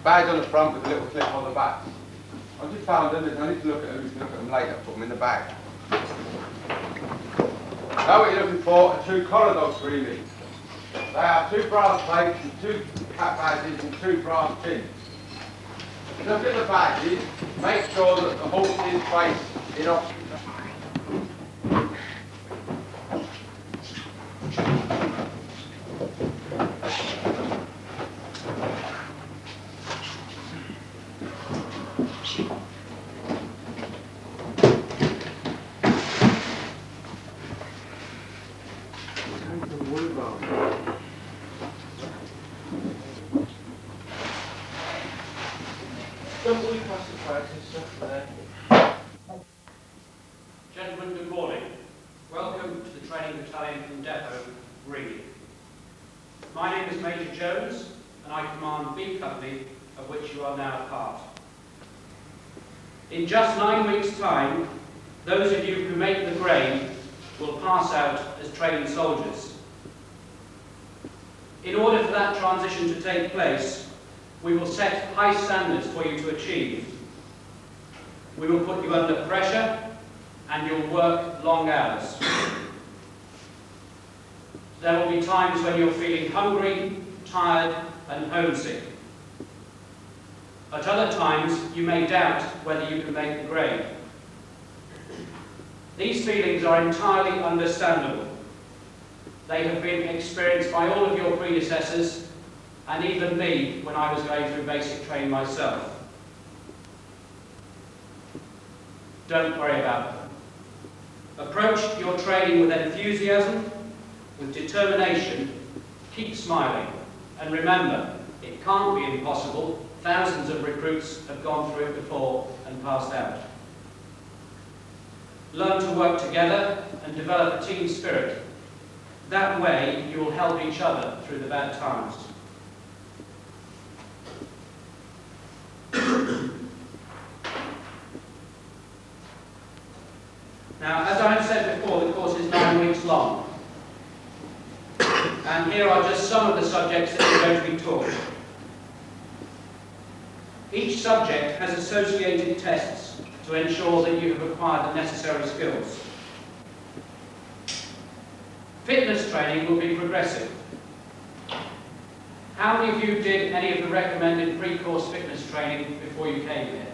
Badge on the front with a little clip on the back. I just found them, there's no need to look at them, you can look at them later, put them in the bag. Now what you're looking for are two collar dogs really. They have two brass plates and two cap badges and two brass pins. Look at the badges, make sure that the horse is faced in opposite. Gentlemen, good morning. Welcome to the training battalion from Depot, Rhine. My name is Major Jones, and I command B Company, of which you are now a part. In just 9 weeks' time, those of you who make the grade will pass out as trained soldiers. In order for that transition to take place, we will set high standards for you to achieve. We will put you under pressure, and you'll work long hours. There will be times when you're feeling hungry, tired, and homesick. At other times, you may doubt whether you can make the grade. These feelings are entirely understandable. They have been experienced by all of your predecessors, and even me when I was going through basic training myself. Don't worry about them. Approach your training with enthusiasm, with determination, keep smiling, and remember, it can't be impossible. Thousands of recruits have gone through it before and passed out. Learn to work together and develop a team spirit. That way, you will help each other through the bad times. Now, as I have said before, the course is 9 weeks long. And here are just some of the subjects that are going to be taught. Each subject has associated tests to ensure that you have acquired the necessary skills. Fitness training will be progressive. How many of you did any of the recommended pre-course fitness training before you came here?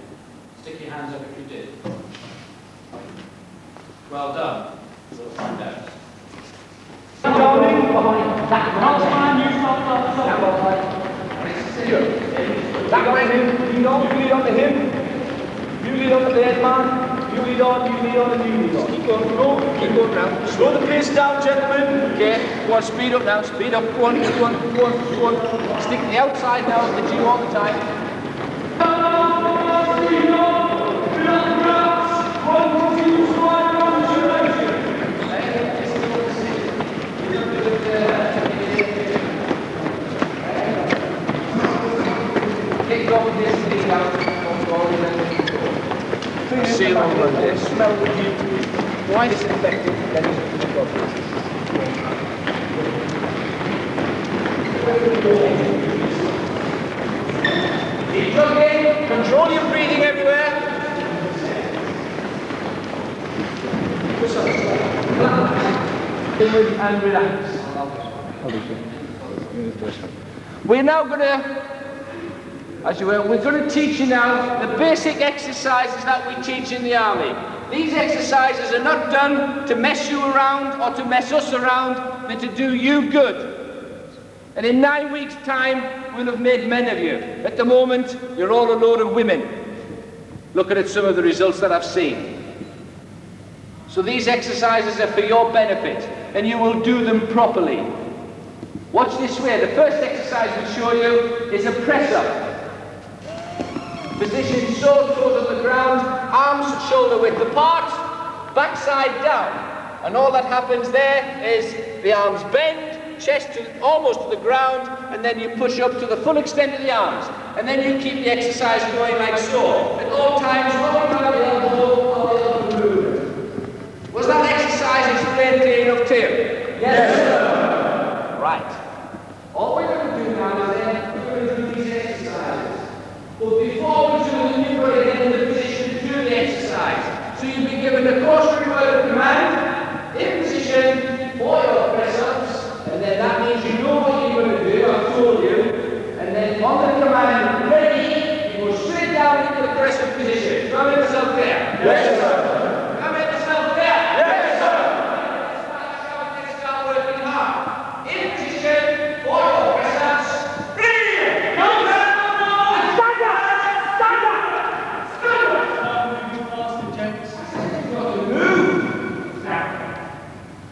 Stick your hands up if you did. Well done. We'll find out. That way, you lead on to him, you lead on to the head man, you lead on, and you lead on. Keep going round. Slow the pace down, gentlemen. Okay, go on, speed up now, speed up, go on. Stick to the outside now of the G all the time. Seal on Monday. Smell the heat. Why disinfected? Then it's the problem. Keep jogging. Control your breathing everywhere. And relax. We're now going to, as you will, we're going to teach you now the basic exercises that we teach in the army. These exercises are not done to mess you around or to mess us around, but to do you good. And in 9 weeks' time, we'll have made men of you. At the moment, you're all a load of women. Looking at some of the results that I've seen. So these exercises are for your benefit, and you will do them properly. Watch this way. The first exercise we'll show you is a press-up. Position so toes on the ground, arms shoulder width apart, backside down. And all that happens there is the arms bend, chest almost to the ground, and then you push up to the full extent of the arms. And then you keep the exercise going like so. At all times, rolling around the elbow or the elbow movement. Was that exercise explained clear enough to you? Yes, sir. Right. All we're going to do now is then we're going to do these exercises. But before we do them, you've got to get in the position to do the exercise. So you'll be given a cautionary word of command, in position, for your press-ups, and then that means you know what you're going to do, I've told you. And then on the command, ready, you go straight down into the press-up position. Come in yourself there. Yes, sir. Come in yourself there. Yes, sir. Let's start working hard. In position, for your press-ups. Ready! Go down! Stand up! Stand up! Stand up! Move!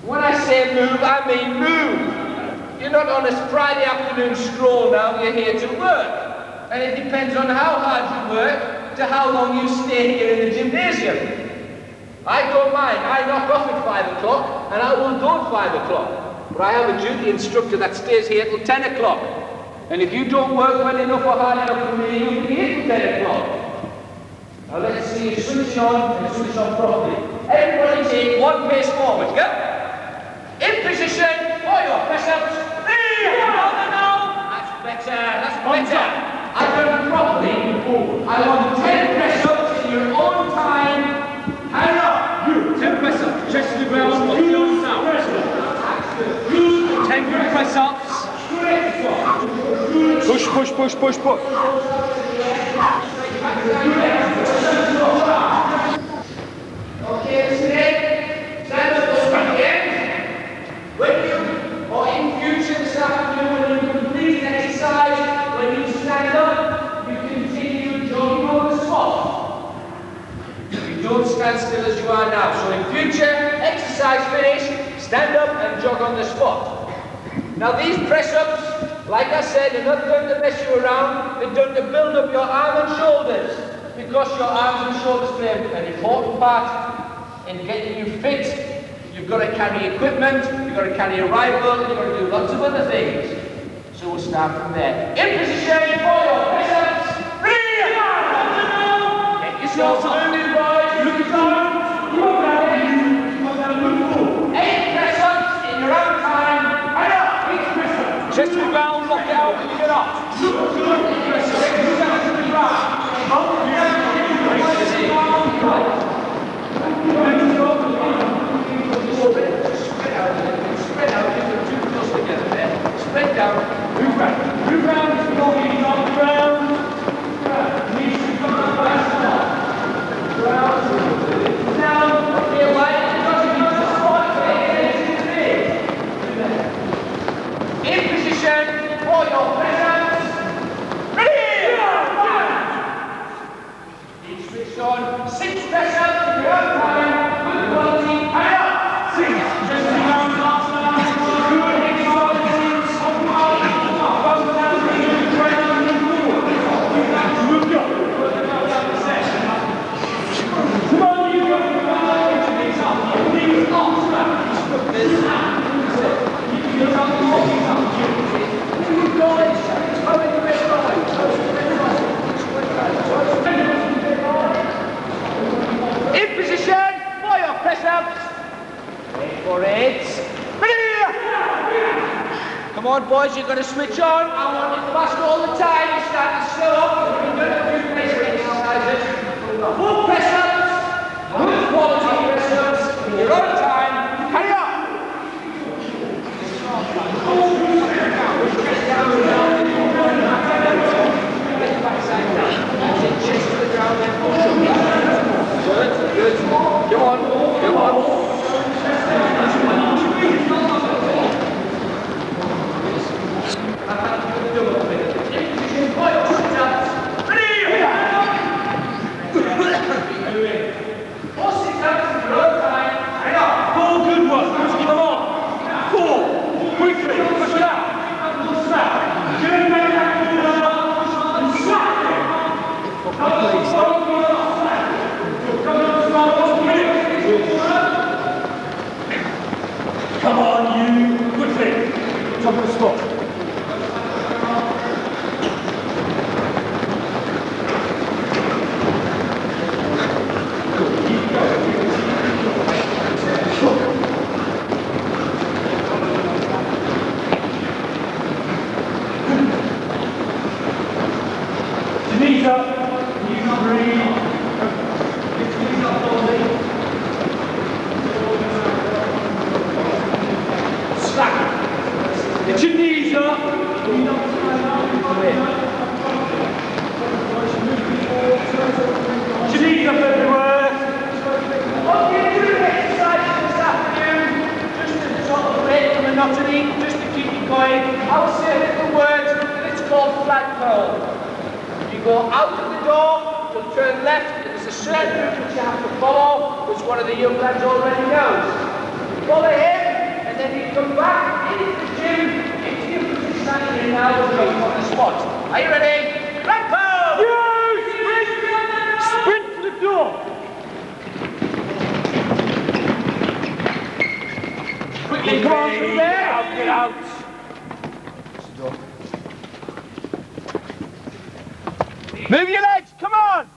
When I say move, I mean move. You're not on a Friday afternoon stroll now, you're here to work. And it depends on how hard you work to how long you stay here in the gymnasium. I don't mind. I knock off at 5 o'clock and I will go at 5 o'clock. But I have a duty instructor that stays here till 10 o'clock. And if you don't work well enough or hard enough for me, you'll be here till 10 o'clock. Now let's see you switch on and switch on properly. Everybody take one pace forward, yeah? In position for your press-ups. That's better, that's better. I've done it properly. I want 10 press-ups in your own time. Hand up. You, 10 press-ups. Chest to the ground, on the own sound. 10 good press-ups. Push, push, push, push, push. Okay, today, stand up this weekend. When you, or in future this afternoon, when you complete an exercise, when you stand up, you continue jogging on the spot. You don't stand still as you are now. So in future, exercise finished, stand up and jog on the spot. Now these press-ups, like I said, are not done to mess you around, they're done to build up your arms and shoulders. Because your arms and shoulders play an important part in getting you fit. You've got to carry equipment, you've got to carry a rifle, you've got to do lots of other things. So we'll start from there. In position for your press-ups. Get yourself moving, boys. Look down. 8 press-ups in your own time. And up. Each press-up. Chest to the ground, lock it out, and you get up. Press-up. Chest to the ground. Spread out, get the 2 close together there. Spread down, move round, knees on the ground, out. Wait for it. Come on, boys, you're going to switch on. I want it fast all the time. You start to slow up. You're going to do press exercises. Full press ups. Good quality press ups. You're on time. Hurry up. Good. Come on. Come on. Come on, you. Good thing. Top of the spot. Knees up. Knees up. Breathe. Knees up, Dolly. Get your knees up. Get your knees up everywhere. Okay, do the exercises this afternoon. Just to sort of break the monotony, just to keep you going. I'll say a little word, and it's called flagpole. You go out of the door, you'll turn left, there's a certain route which you have to follow, which one of the young lads already knows. You follow him, and then you come back into the gym, into your position standing in now, and go on the spot. Are you ready? Flagpole! Sprint to the door. Quickly, come on from there. Get out. Move your legs, come on!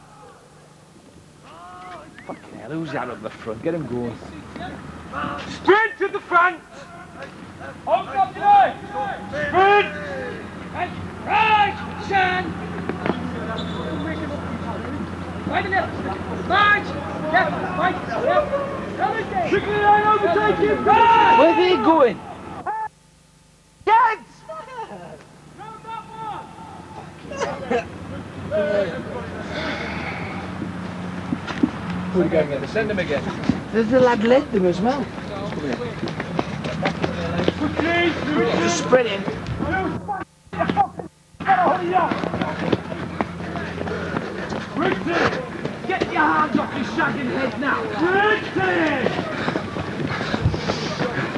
Fucking hell, who's that up the front? Get him going. Sprint to the front! Open up your legs! Sprint! And right, Shan! Right left! Right! Left! Right! Left! Quickly, I overtake him! Where are they going? Yes! Who are we going again? Send him again. There's the lad led them as well. Just sprinting. Get your hands off your shagging head now.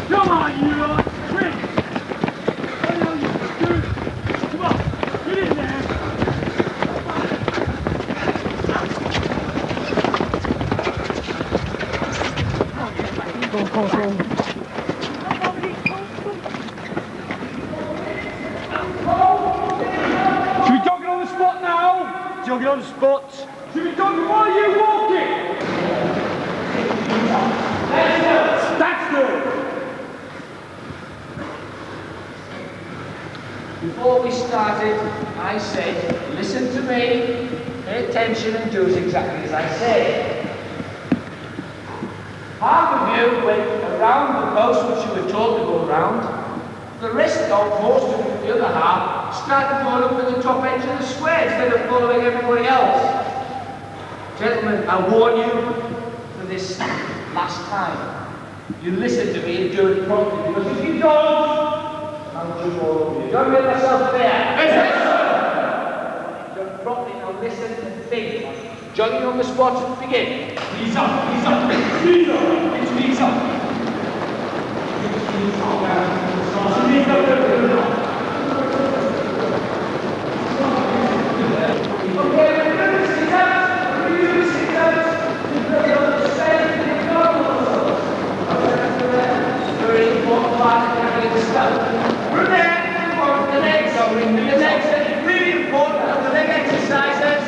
Come on, you lot. Quick. Come on, get in there. Go. Should we jog it on the spot now? Jog it on the spot. Should we jog it while you walking? That's good. Before we started, I said, listen to me, pay attention and do exactly as I say. Half of you went around the post which you were told to go around. The rest of most of you, the other half, started going up at the top edge of the square instead of following everybody else. Gentlemen, I warn you for this last time. You listen to me and do it properly, because if you don't, I'll do all of you. Don't make myself there. Yes, sir. Do it properly, now listen and think. Jogging on the spot, begin. Knees up, knees up, knees up, get your knees up. Knees up, Okay, we're doing the sit-ups. We're doing the sit-ups. We're going to stay in the goggles. Very important part of having the stuff. From there, move on to the next. The next is really important of the leg exercises.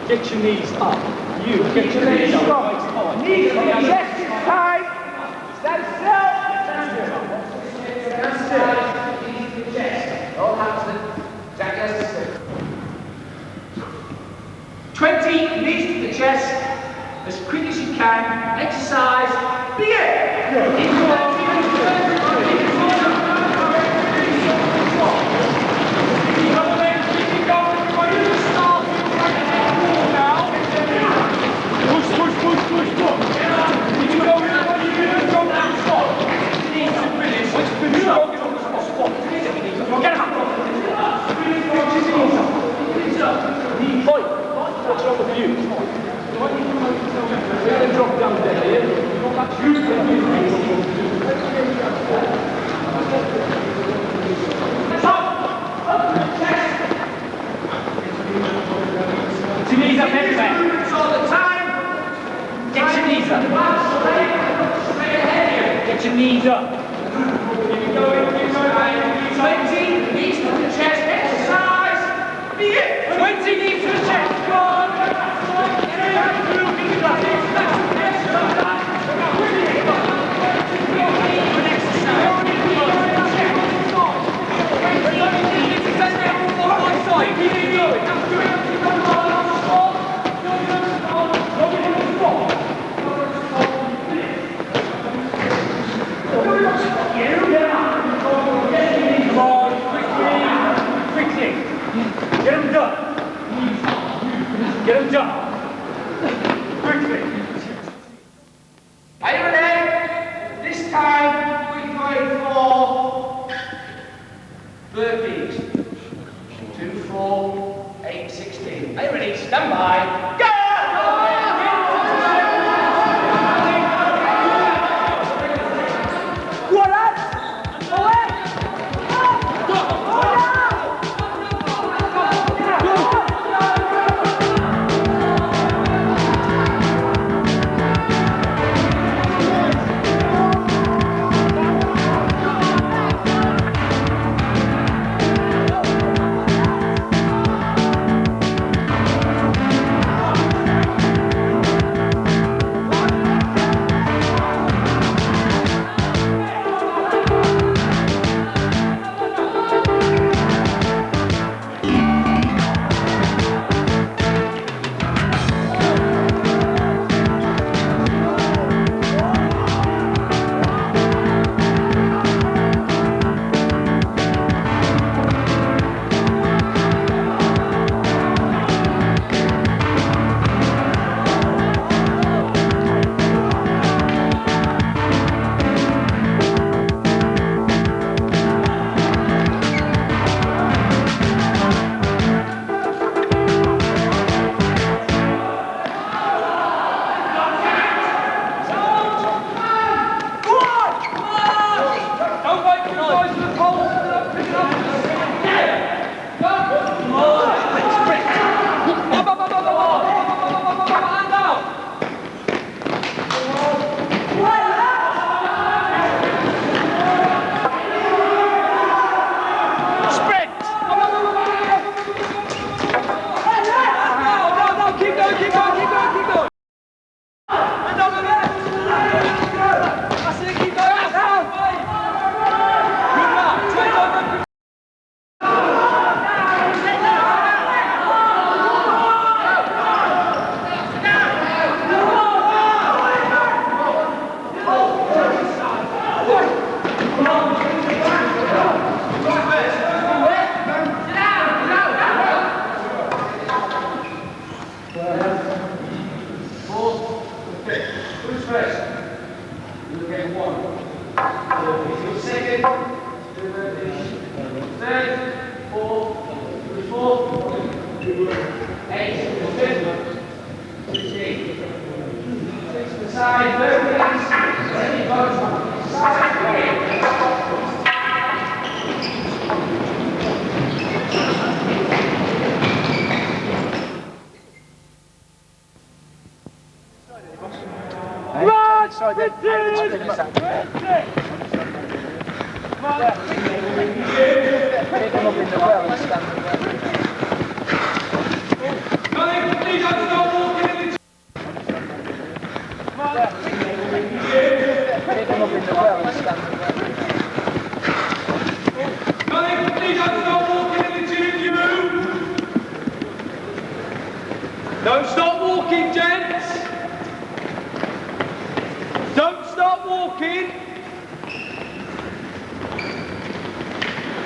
Get your knees up. You get your legs strong. Knees on your chest is tight. Stand still. Stand still. Knees to the chest. All hands to Jack has to sit. 20 knees to the chest. As quick as you can. Exercise. Begin. What's wrong with you? We're going to drop down there, yeah? Get your knees up everywhere. All the time. Get your knees up. Straight ahead here. Get your knees up. Keep going, keep going. 20 knees to the chest. Exercise. Begin. 20 knees to the chest. Go on. Get him done. Get him done. Quickly. Are you ready? This time we're going for burpees. 2, 4, 8, 16. Are you ready? Stand by. Go!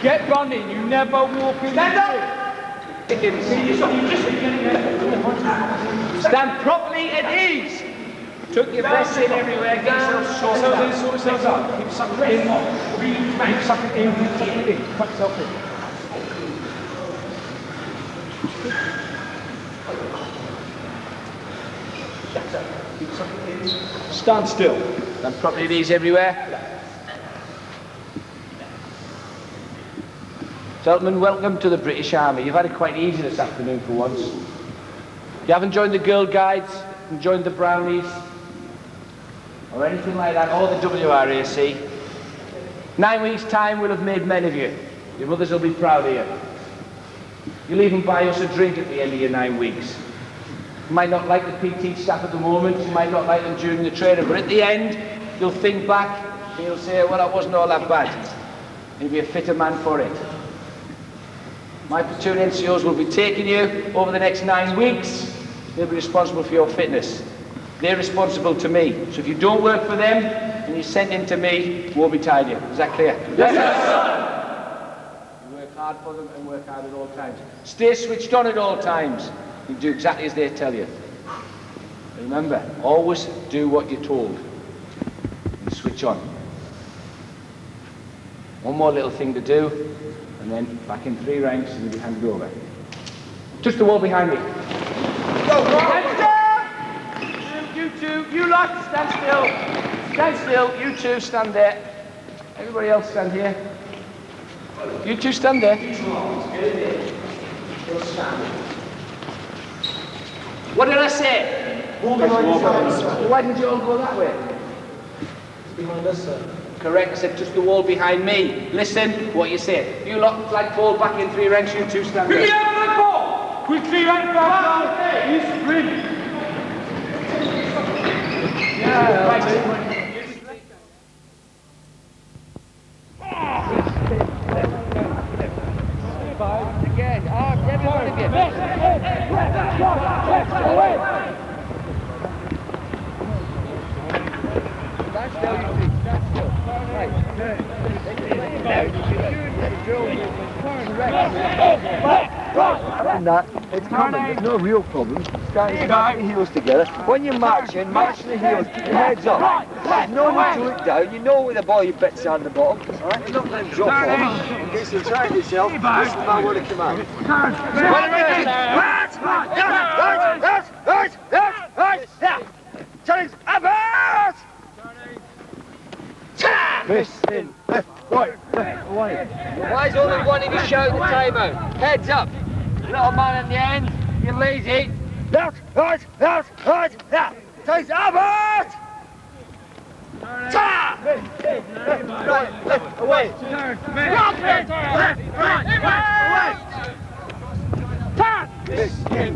get running. You never walk in. Stand up! Stand properly at ease. Took your breath in everywhere. Get yourself short. Sort yourselves up. Keep sucking it in. Keep sucking it in. Keep sucking it in. Cut yourself in. Keep sucking it in. Stand still. Stand properly at ease everywhere. Gentlemen, welcome to the British Army. You've had it quite easy this afternoon for once. You haven't joined the Girl Guides, haven't joined the Brownies, or anything like that, or the WRAC. 9 weeks' time we'll have made men of you. Your mothers will be proud of you. You'll even buy us a drink at the end of your 9 weeks. You might not like the PT staff at the moment, you might not like them during the training, but at the end, you'll think back and you'll say, well, that wasn't all that bad. You'll be a fitter man for it. My platoon NCOs will be taking you over the next 9 weeks. They'll be responsible for your fitness. They're responsible to me. So if you don't work for them and you're sent in to me, we'll be tied you. Is that clear? Yes, sir. You work hard for them and work hard at all times. Stay switched on at all times. You do exactly as they tell you. Remember, always do what you're told. And switch on. One more little thing to do, and then back in 3 ranks and you'll be handed over. Just the wall behind me. Go, stand still! You two, you lot, stand still. Stand still, you two stand there. Everybody else stand here. You two stand there. What did I say? Why didn't you all go that way? It's behind us, sir. Correct, I said just the wall behind me. Listen, what you say. You lot flagpole back in 3 ranks, you two stand there. Quickly out flagpole! Quickly out flagpole! He's sprint! Yeah, right. Again, everybody again. Stand still, you two. Stand still. Right. And that, it's coming, there's no real problem. Start the heels together. When you're marching, march the heels, keep your heads up. There's no need to look down, you know where the ball your bits are on the bottom. Alright, you're not going to drop off. In case you're trying yourself, listen to my word of command. Turns about! Miss in, left, right, away. Why is only one of you shouting the timeout? Heads up. Little man at the end, you're lazy. Left, right, left, right, left. Turns about! Right, left, away. Left, right, away. Miss in.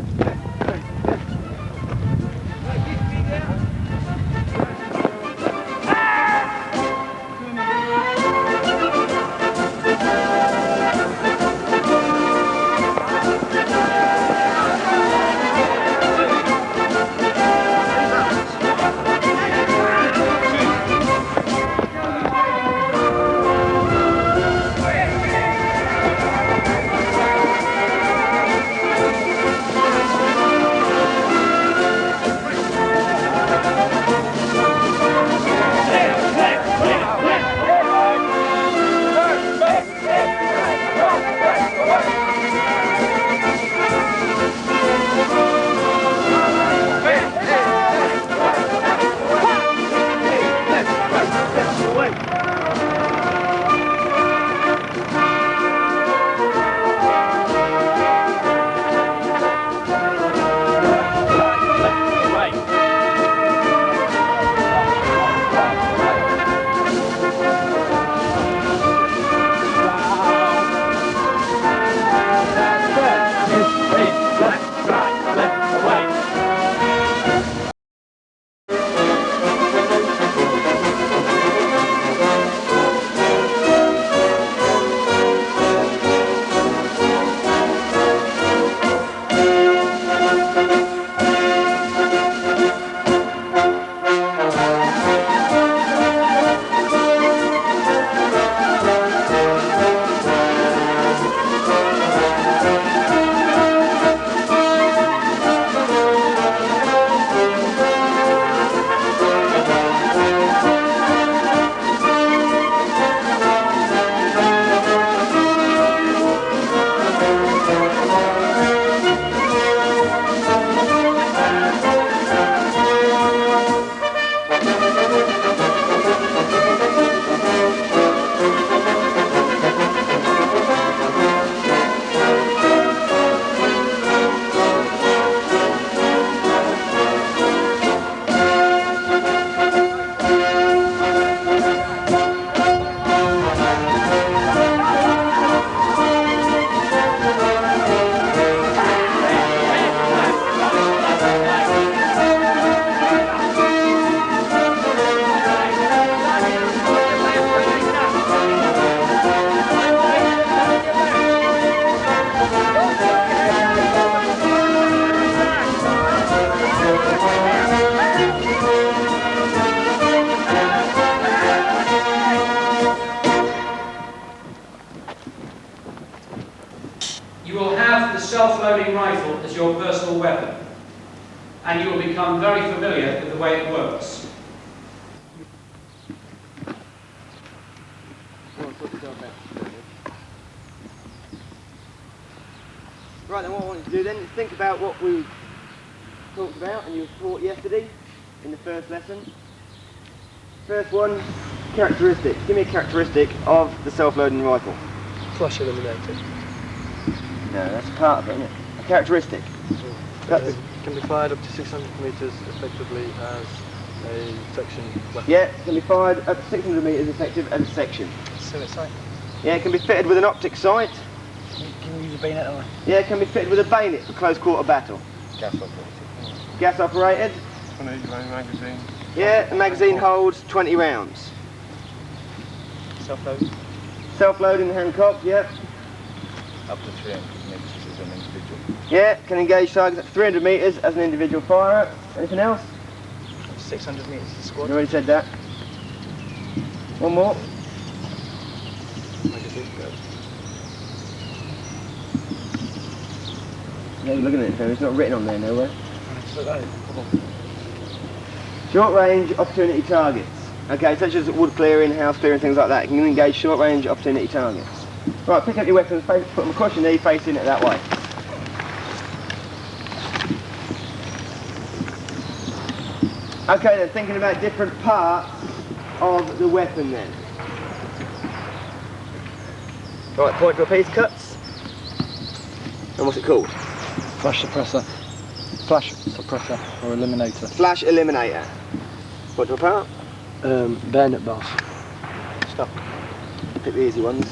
You will have the self-loading rifle as your personal weapon, and you will become very familiar with the way it works. Right, then what I want you to do then is think about what we talked about and you were taught yesterday in the first lesson. First one, characteristics. Give me a characteristic of the self-loading rifle. Flash eliminated. No, that's part of it, isn't it? A characteristic. It can be fired up to 600 metres effectively as a section weapon. Yeah, it can be fired up to 600 metres effective as a section. Suicide. Yeah, it can be fitted with an optic sight. Can you use a bayonet on it? Yeah, it can be fitted with a bayonet for close quarter battle. Gas operated. Gas operated. 20 round magazine. Yeah, the magazine holds 20 rounds. Self-load. Self-loading hand-cocked, yeah. Up to 300 metres as an individual. Yeah, can engage targets up to 300 metres as an individual firer. Anything else? 600 metres as a squad. You already said that. One more. Magazine goes. No, looking at it, it's not written on there nowhere. Come on. Short range opportunity targets. Okay, such as wood clearing, house clearing, things like that. You can engage short range opportunity targets. Right, pick up your weapons, put them across your knee, facing it that way. Okay then, thinking about different parts of the weapon then. Right, point to a piece, cuts. And what's it called? Flash suppressor. Flash suppressor or eliminator. Flash eliminator. Point to a part. Bayonet bars. Stop. Pick the easy ones.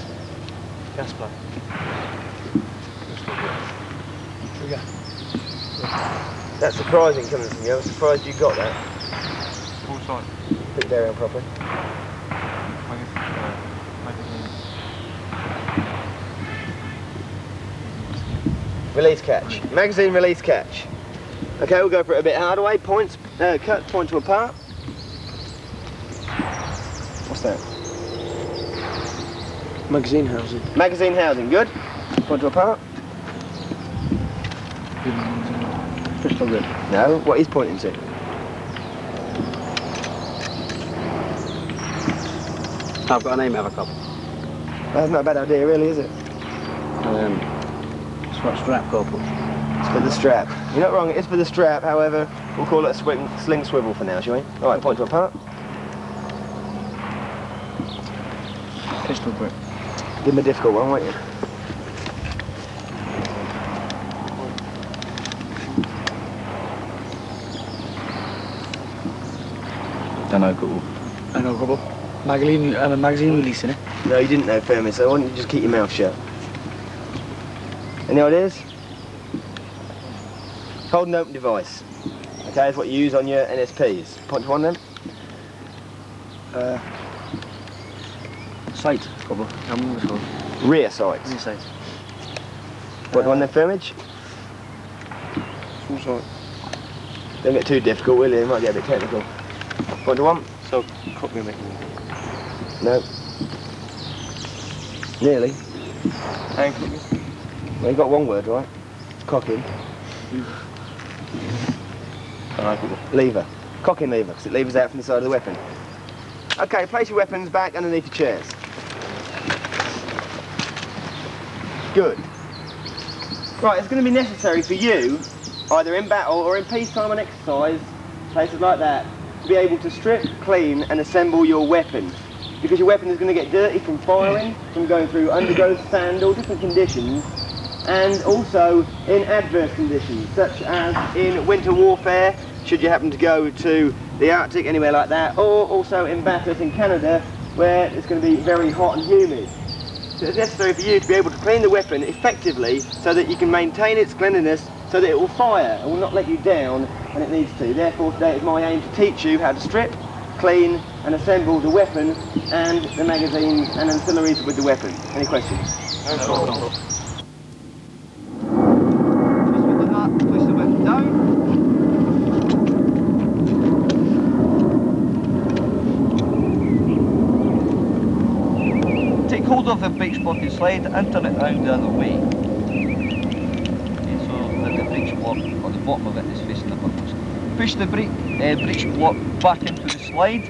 Gas plug. Trigger. That's surprising coming from you. I'm surprised you got that. Full sight. Put it down properly. Magazine. Release catch. Magazine release catch. Okay, we'll go for it a bit harder way. Points, cut, point to a part. What's that? Magazine housing. Magazine housing, good. Point to a part. Pistol grip. No, what he's pointing to. I've got a name, have a couple. That's not a bad idea, really, is it? It's got strap couple. It's for the strap. You're not wrong, it is for the strap, however, we'll call it a sling swivel for now, shall we? Alright, point to a part. Pistol grip. Give him a difficult one, won't you? Don't know, couple. I know, couple. Magazine release in it. No, you didn't know, Fermi, so why don't you just keep your mouth shut? Any ideas? Hold an open device. Okay, that's what you use on your NSPs. Point to one then. Sight, couple. Rear sights. Sight. Point to one then, Fermage. Full sight. Don't get too difficult, will you? It might get a bit technical. Point to one. So, cut me, No. Nearly. Hang. Well, you got one word, right? Cocking. Lever. Cocking lever, because it levers out from the side of the weapon. Okay, place your weapons back underneath your chairs. Good. Right, it's going to be necessary for you, either in battle or in peacetime and exercise, places like that, to be able to strip, clean and assemble your weapon. Because your weapon is going to get dirty from firing, from going through undergrowth, sand, all different conditions, and also in adverse conditions, such as in winter warfare, should you happen to go to the Arctic, anywhere like that, or also in Bathurst in Canada, where it's going to be very hot and humid. So it's necessary for you to be able to clean the weapon effectively so that you can maintain its cleanliness so that it will fire and will not let you down when it needs to. Therefore today it's my aim to teach you how to strip, clean and assemble the weapon and the magazines and ancillaries with the weapon. Any questions? No. Twist the weapon down. of the breech block and slide and turn it round the other way. Okay, so that the breech block, or the bottom of it, is facing upwards. Push the breech block back into the slide,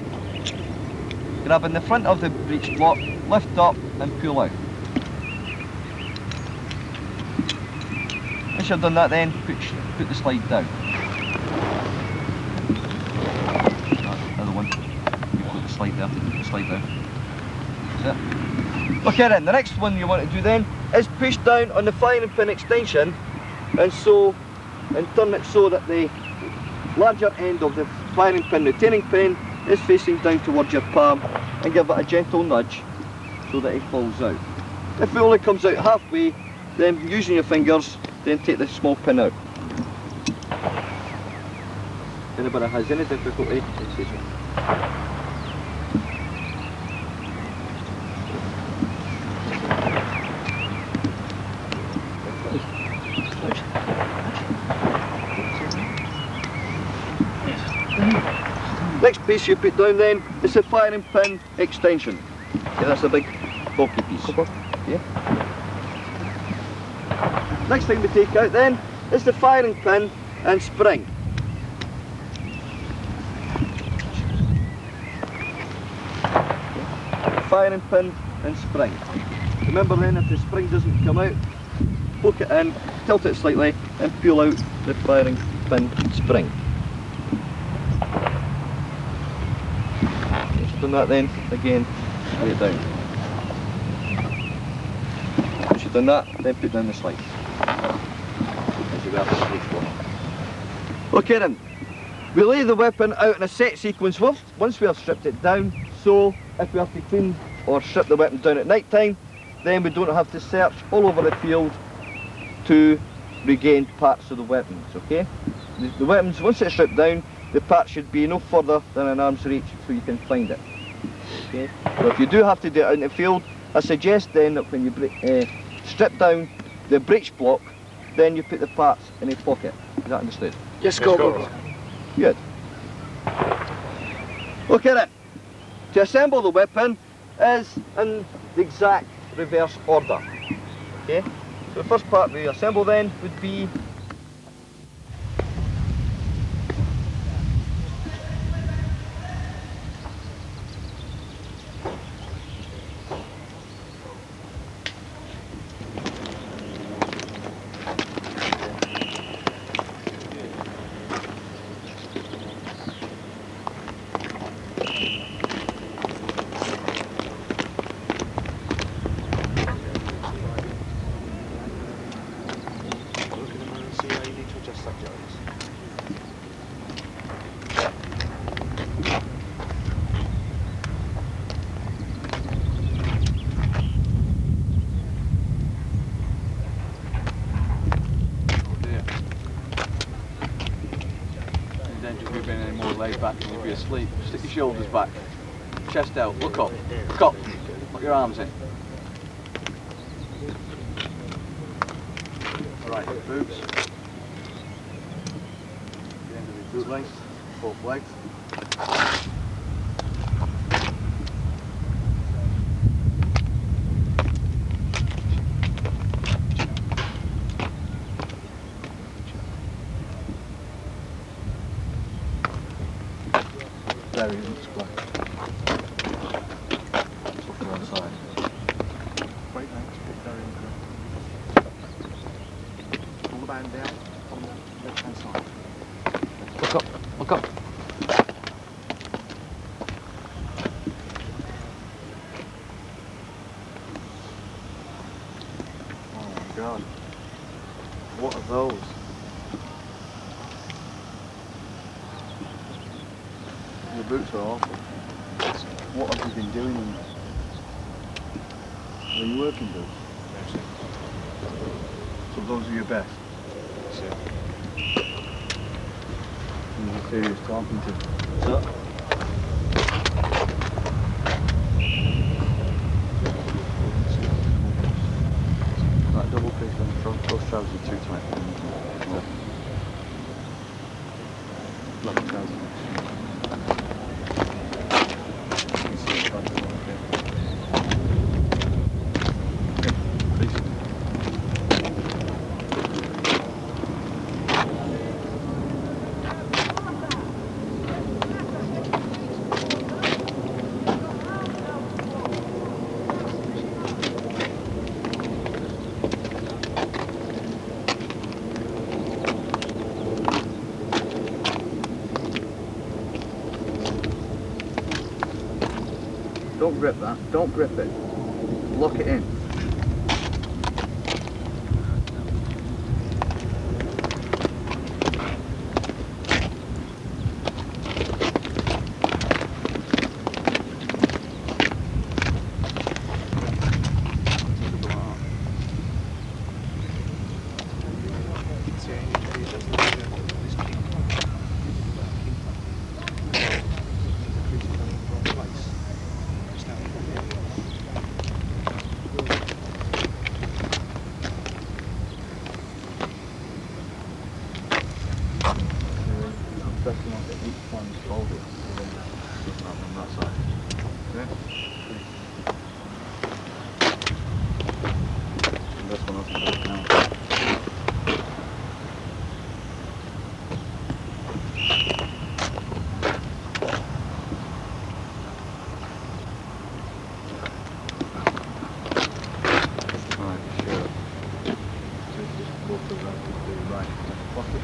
grabbing the front of the breech block, lift up and pull out. Once you've done that, then put the slide down. Another one. You put the slide there, put the slide down. That's it. Okay then, the next one you want to do then is push down on the firing pin extension and turn it so that the larger end of the firing pin, retaining pin, is facing down towards your palm, and give it a gentle nudge so that it falls out. If it only comes out halfway, then using your fingers, then take the small pin out. If anybody has any difficulty, it says next piece you put down then is the firing pin extension. Okay, that's a big bulky piece. Okay. Next thing we take out then is the firing pin and spring. Okay. Firing pin and spring. Remember then, if the spring doesn't come out, poke it in, tilt it slightly and pull out the firing pin spring. Done that then, again, lay it down. Once you've done that, then put down the slide. Okay then, we lay the weapon out in a set sequence once we have stripped it down, so if we have to clean or strip the weapon down at night time, then we don't have to search all over the field to regain parts of the weapons, okay? The weapons, once it's stripped down, the part should be no further than an arm's reach so you can find it. Okay. So if you do have to do it out in the field, I suggest then that when you strip down the breech block, then you put the parts in a pocket. Is that understood? Yes, Corporal. Good. Okay then, to assemble the weapon is in the exact reverse order. Okay. So the first part we assemble then would be laid back and you'll be asleep. Stick your shoulders back, chest out, look up, put your arms in. Right, boots. The end of your boot length, both legs. There he looks black. Look to one side. Right next, put there in the pull the band down on the left hand side. Look up, look up. Oh my god. What are those? Your boots are awful. What have you been doing in them? Are you working boots? So those are your best? You're serious talking to. So, That double piece on the front, those trousers are too tight. Leather trousers. Don't grip that. Don't grip it. Lock it in. Pressing on it each time you fold it, so then it doesn't happen on that side. Okay? And this one has to go down. Right, sure. So just go for that with the right pocket.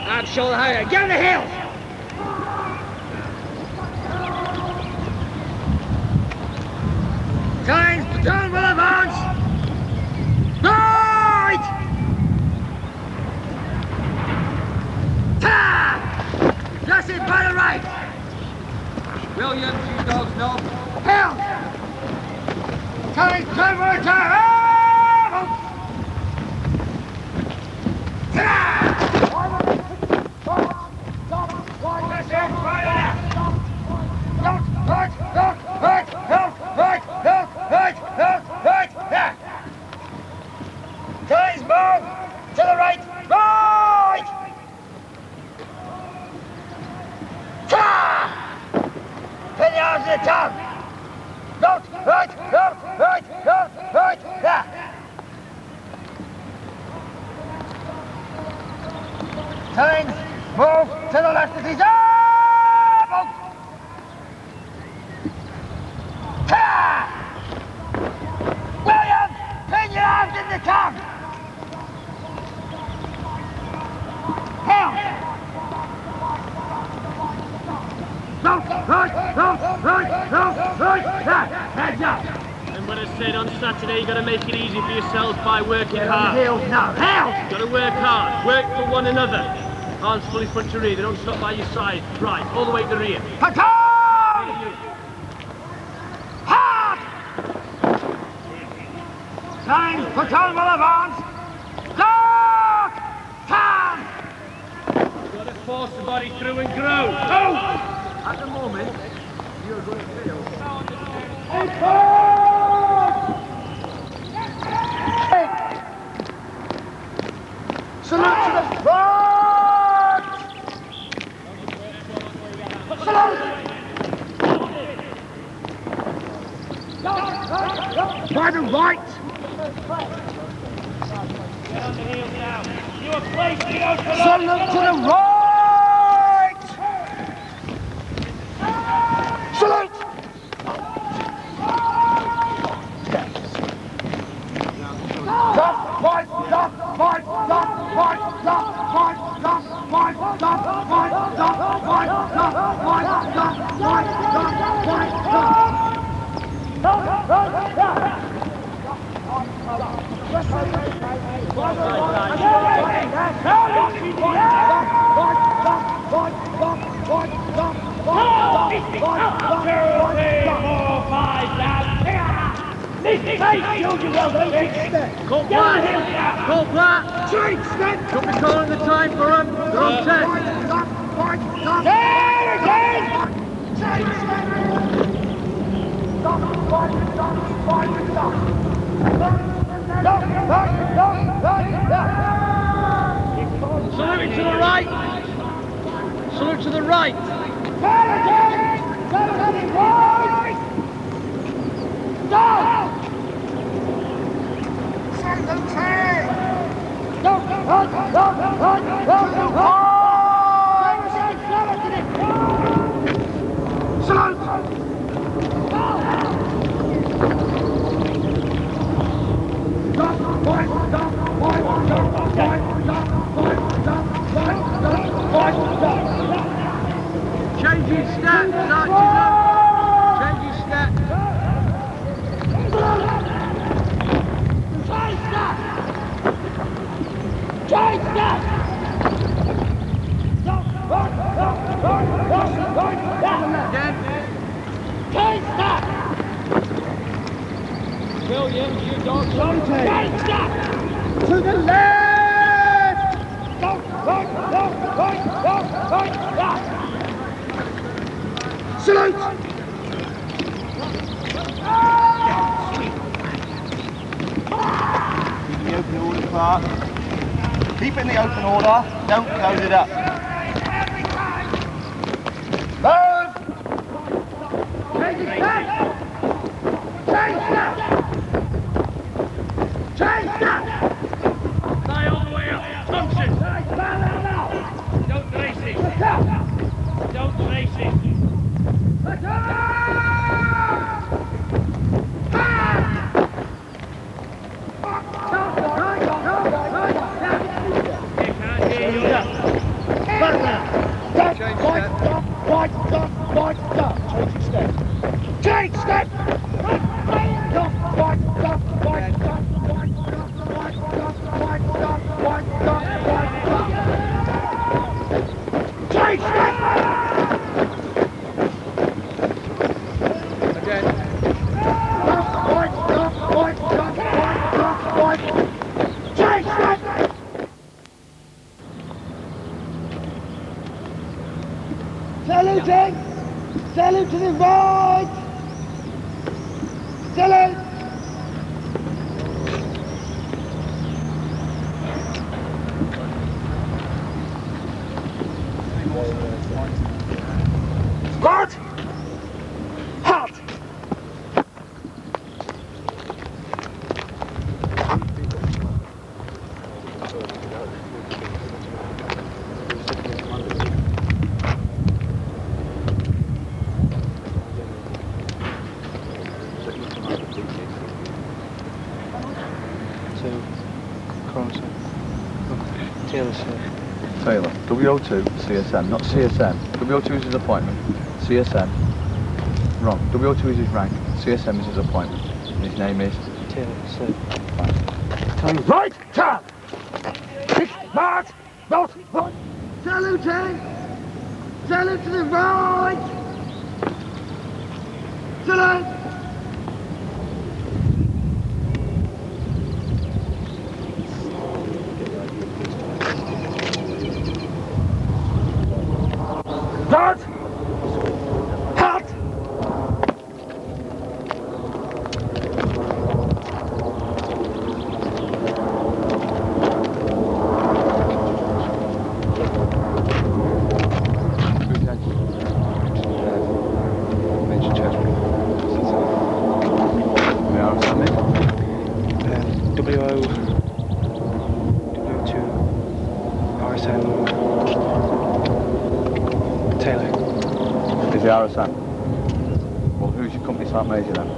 Arm shoulder higher. Get on the hill! Times, baton will advance! Right! Ta! That's it, by the right! Williams, you dogs know. Hill! Times, turn for a turn! Guys, move! To the right! Right! Ta! Pin the arms to the tongue! Left, right, left, right, left, right, yeah! Time, move to the left as he's up! Ta! William, pin your arms in the tongue! And what I said on Saturday, you got to make it easy for yourselves by working hard. Hill, no, hill! Got to work hard, work for one another. Arms fully front to rear, they don't stop by your side. Right, all the way to the rear. Baton! Hard! Time, baton will advance! Lock! Time! Got to force the body through and grow. Go! At the moment, you're going to fail. Salute to the front! Salute! By the right! Get on the heels now. You are placed, you don't Salute to the right! Salute! Stop, fight, stop, fight, stop, fight, stop, fight, stop, fight, stop, fight, stop, fight, stop, fight, stop, fight, stop, fight, Cold flat! Cold flat! Don't be calling the time for them. They're on test. Salute to the right! Salute to the right! Changing step, Sergeant. Changing step. Williams, you don't to the left! Salute! Keep the open order, Clark. Keep it in the open order, don't close it up. Move! Change step! Change step! Change step! Stay all the way up. Thompson! Don't race it. Don't race it. Change step! Saluting! Salute to the right! Salute! Squad! Halt! Taylor, W02 CSM, not CSM. W02 is his appointment. CSM. Wrong. W02 is his rank. CSM is his appointment. And his name is Taylor, sir. Turn right, turn! March! Not right! Saluting! Salute to the right! Salute! Start! Halt! Is the RSM? Well, who's your company site major then?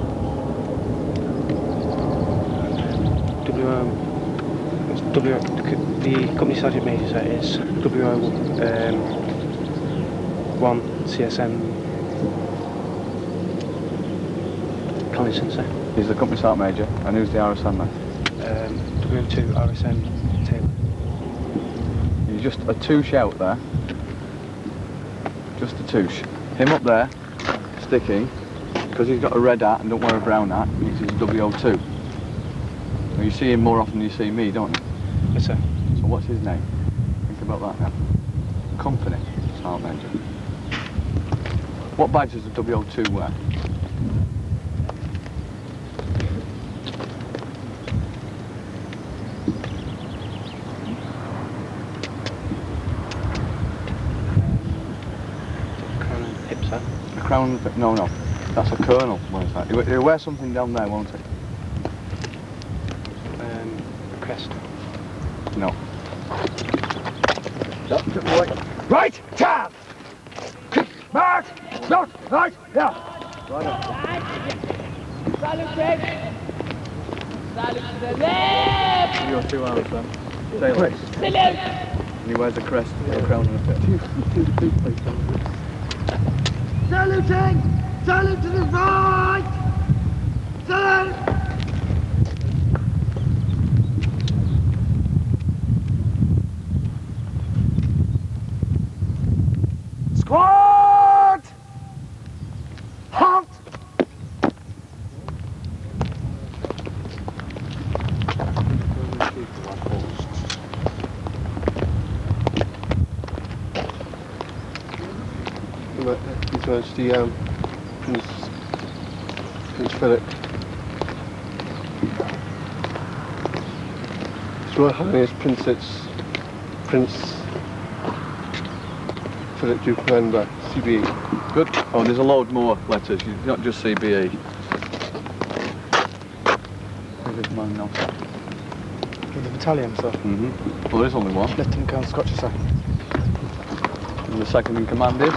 The company sergeant major set is W1 CSM Collinson, sir. He's the company site major, and who's the RSM then? W2 RSM Taylor. You just a touche out there. Just a touche. Him up there, sticking, because he's got a red hat and don't wear a brown hat, means he's a W02. Well, you see him more often than you see me, don't you? Yes, sir. So what's his name? Think about that now. Company sergeant major. What badge does the W02 wear? crown? No, no. That's a colonel. What is that? He'll wear something down there, won't he? A crest. No. Right, tab! March! Not, right, yeah! Salute back! Salute to the left! Your 2 arms, then. Salute. Salute! And he wears a crest, a crown and a pit. Saluting! Salute to the right! Salute! Squad! Halt! His Majesty, Prince Philip. His Royal Highness Prince Philip Duke of Edinburgh, CBE. Good. Oh, there's a load more letters, not just CBE. Where's his man now? For the battalion, sir. Mm-hmm. Well, there's only one. Lieutenant Colonel Scotcher, sir. And the second in command is?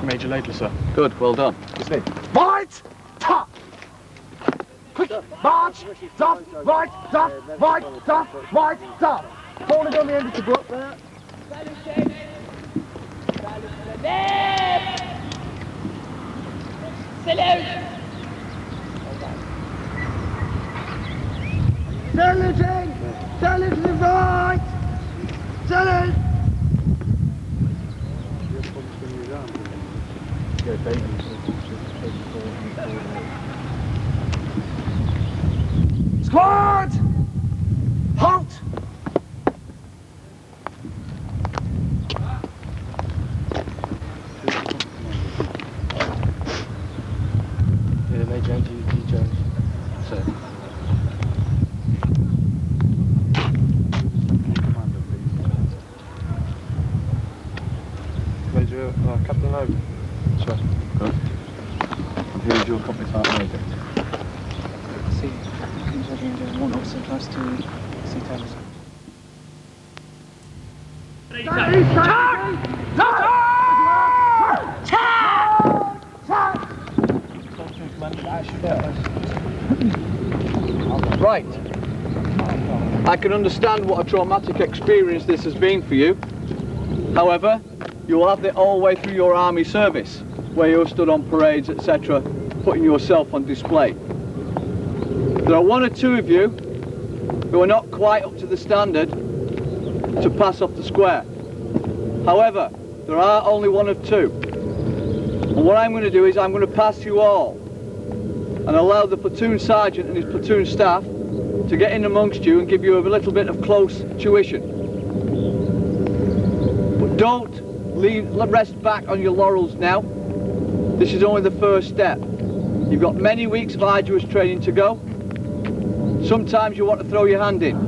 Major Laidler, sir. Good, well done. Right, top! Quick, march! Stop, right, stop, right, stop, right, stop! Hold it on the end of the book there. Salute! Salute to the left! Salute! Saluting! Salute to the right! Salute! Squad! Halt! Yeah, Major Andrew D. Jones. Sir. Major Captain Lowe. Sir. Good. And who's your company sergeant major? See, one officer tries to see Thames. Right. I can understand what a traumatic experience this has been for you. However, you will have it all the way through your army service, where you stood on parades, etc., putting yourself on display. There are 1 or 2 of you who are not quite up to the standard to pass off the square. However, there are only 1 of 2. And what I'm going to do is I'm going to pass you all and allow the platoon sergeant and his platoon staff to get in amongst you and give you a little bit of close tuition. But don't rest back on your laurels now. This is only the first step. You've got many weeks of arduous training to go. Sometimes you want to throw your hand in,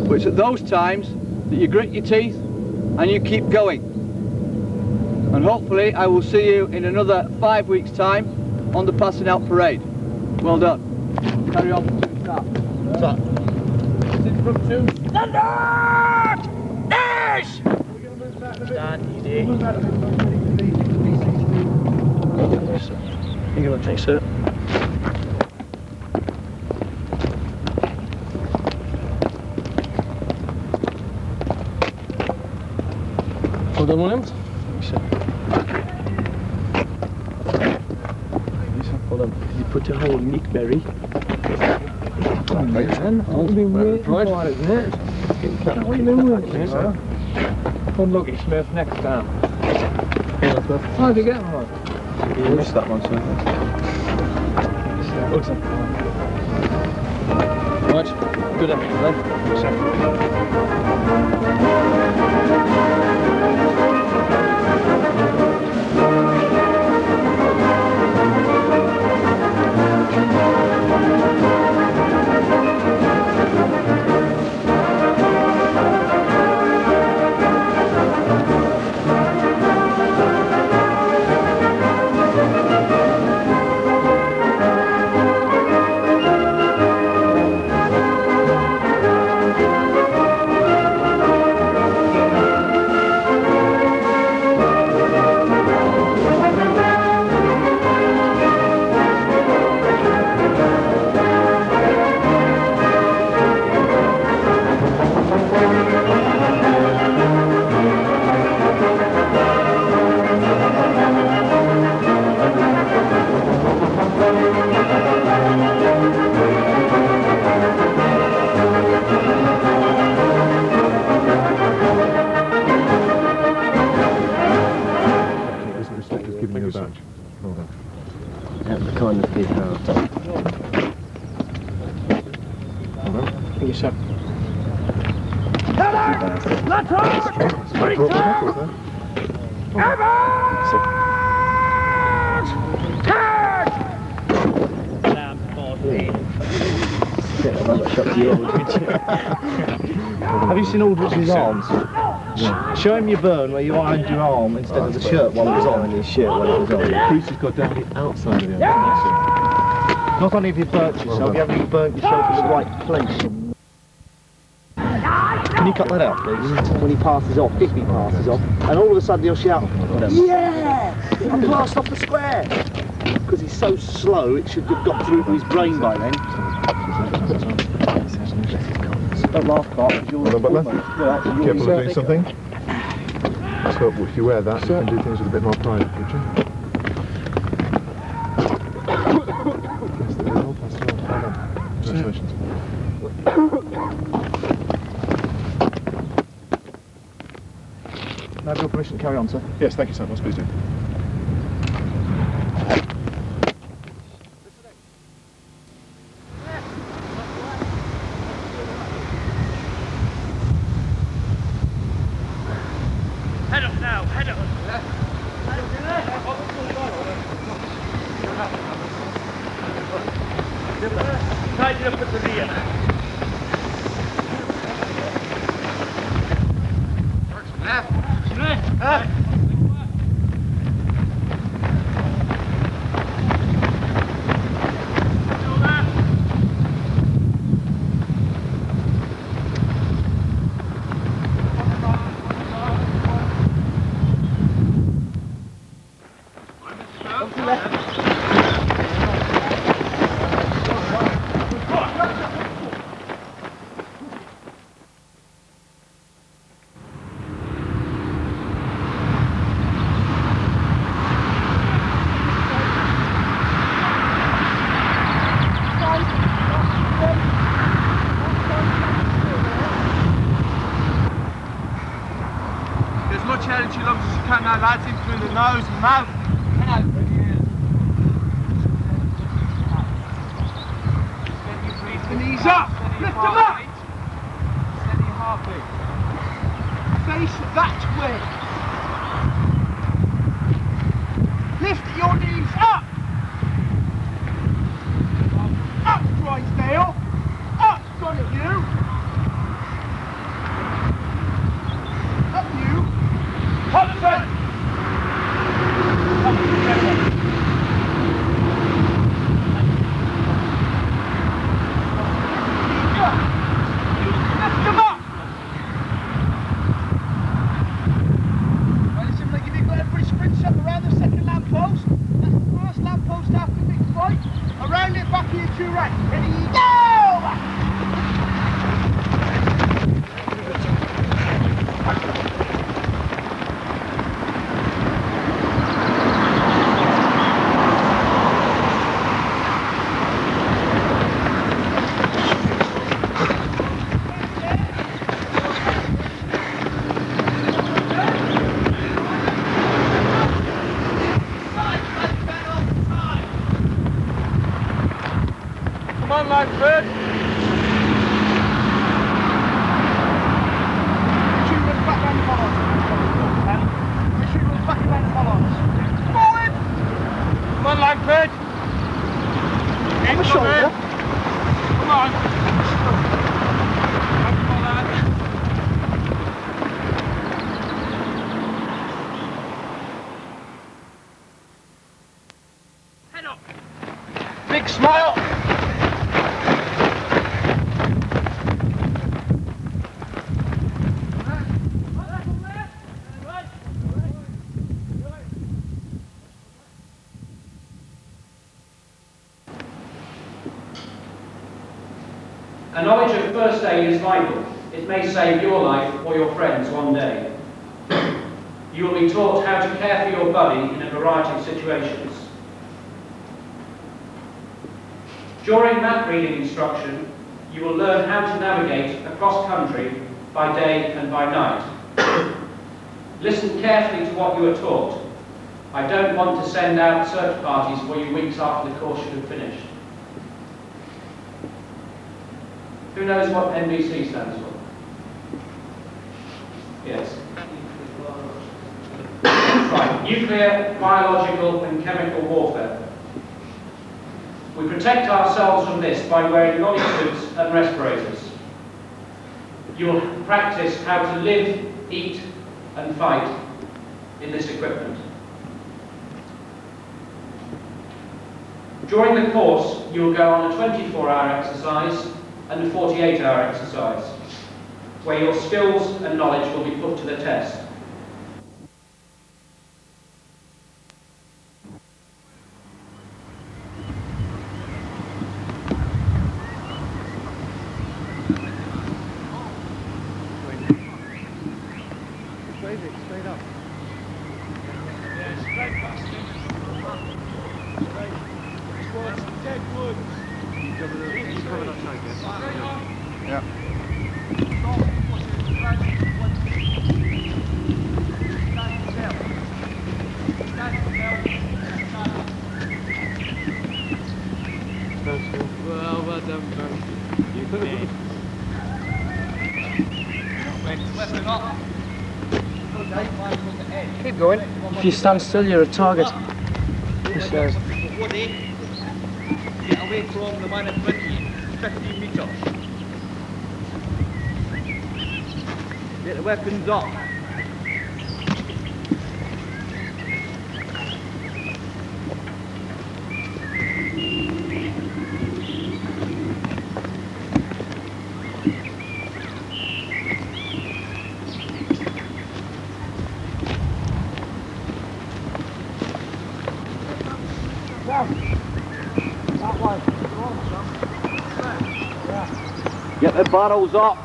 but it's at those times that you grit your teeth and you keep going. And hopefully I will see you in another 5 weeks' time on the passing out parade. Well done. Carry on, platoon staff. Standard! Dash! Stand easy. Thanks, sir. Well done, Williams. Thanks, sir. Hold on. Did you put a hole in Nick Berry? I'll be waiting for it, isn't it? What are you doing? Come look at Smith next time. How'd you get one? You missed that one, sir. Right, good afternoon. on the speed now. I think so. Have you seen Aldrich's arms? Yeah. Show him your burn where you ironed your arm instead of the shirt while it was on and his shirt while it was on. Bruce has got down the outside of the arm. Not only have you burnt yourself, you haven't burnt yourself in the right place. Can you cut that out, please? When he passes off, if he passes off, and all of a sudden he'll shout, "Yeah! I'm blast off the square!" Because he's so slow, it should have got through to his brain by then. That last part was yours. Well done, Butler. Careful of doing something. So if you wear that, you can do things with a bit more pride, would you? Yes, they're all passed on. Well done. Congratulations. Now, have your permission to carry on, sir? Yes, thank you, sir. Most please do. Head up now, head up. Tighten up at the rear. As long as you can now, lads, in through the nose and mouth. And knees up! Lift them up! Steady heartbeat. Face that way. Lift your knees up! Up, Drysdale! Up, got it, you! Up, you! Hold the front! Lift them up! Right, listen, give me every sprint up around the second lamppost. That's the first lamppost after the big fight. Around it, back of your two right. Ready, go! Come on, Langford. Make sure you run back round the bollards. Make sure you run back around the bollards. Forward! Come on, Langford. On the shoulder. Come on. Head up. Big smile. A knowledge of first aid is vital. It may save your life or your friends one day. You will be taught how to care for your buddy in a variety of situations. During map reading instruction, you will learn how to navigate across country by day and by night. Listen carefully to what you are taught. I don't want to send out search parties for you weeks after the course should have finished. Who knows what NBC stands for? Yes. Right, nuclear, biological and chemical warfare. We protect ourselves from this by wearing lolly suits and respirators. You'll practice how to live, eat and fight in this equipment. During the course, you will go on a 24-hour exercise and a 48-hour exercise, where your skills and knowledge will be put to the test. Straight up. Yeah, straight past him. Straight. Towards the dead woods. You cover that side, yeah? Yeah. Well done, bro. You could have. Weapon up. Keep going. If you stand still, you're a target. He says. Get away from the man in 15 metres. Get the weapons up. Get the barrels up.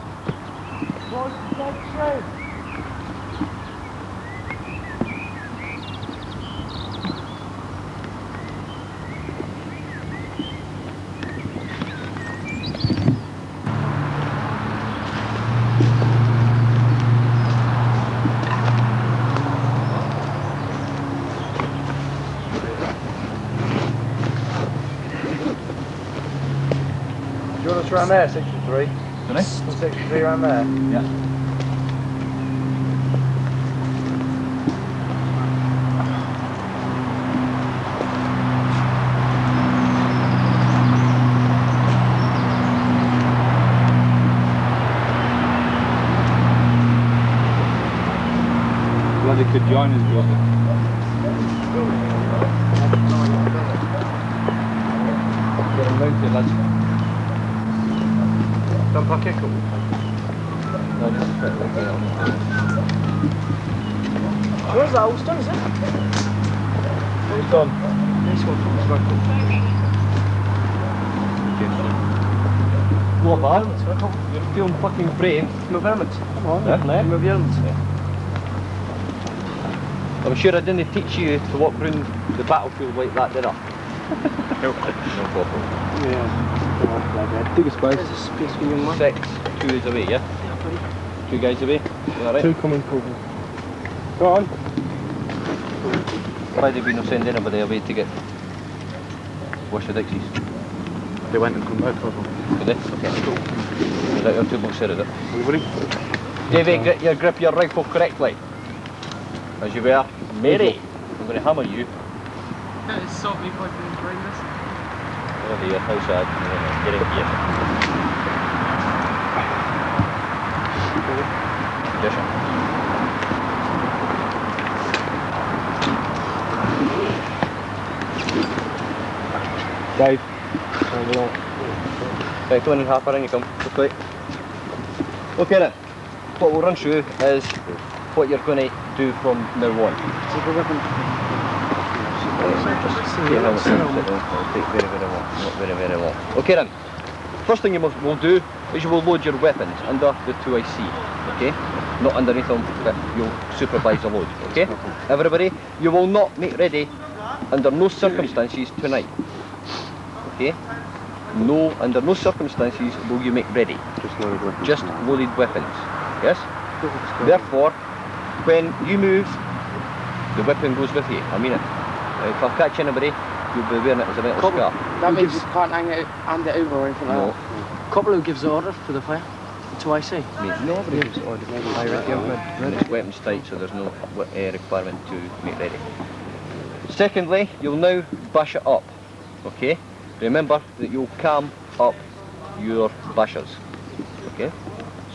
Do you want us around there, 63? Sorry? 63 around there? Yeah. Glad they could join us, brother. Get them mounted, lads. Don't pack it, cool. Where's that house done, is it? Who's done? This one. What, man? You're feeling fucking brave. Move helmets. Come on, Move your helmets. I'm sure I didn't teach you to walk around the battlefield like that, did I? No problem. Yeah. Take a space. There's a space for young man. 6, 2 is away, yeah? 2 guys away? You alright? 2 coming, cool. Go on. Why did we not send anybody away to get wash the dixies? They went and come back, probably. Did they? Okay, cool. Is that your 2 bucks here, is it? Everybody? Davey, grip your rifle correctly. As you were. Mary, I'm going to hammer you. It's so big like being brainless. Over here, how sad. Get in here. Yes, sir. Dave. Right, come in and half around you come. Just wait. Okay then. What we'll run through is what you're going to do from now on. Very long. Okay then. First thing you will do is you will load your weapons under the 2IC. Okay? Not underneath them, but you'll supervise the load. Okay? Everybody, you will not make ready under no circumstances tonight. Okay? No, under no circumstances will you make ready. Just loaded weapons. Yes? Therefore, when you move The weapon goes with you, I mean it. If I catch anybody, you'll be wearing it as a metal scar. That means you can't hand it over or anything like that? Couple who gives the order for the fire? That's who I see. Nobody gives orders. It's weapons tight, so there's no requirement to make ready. Secondly, you'll now bash it up, okay? Remember that you'll cam up your bashers, okay?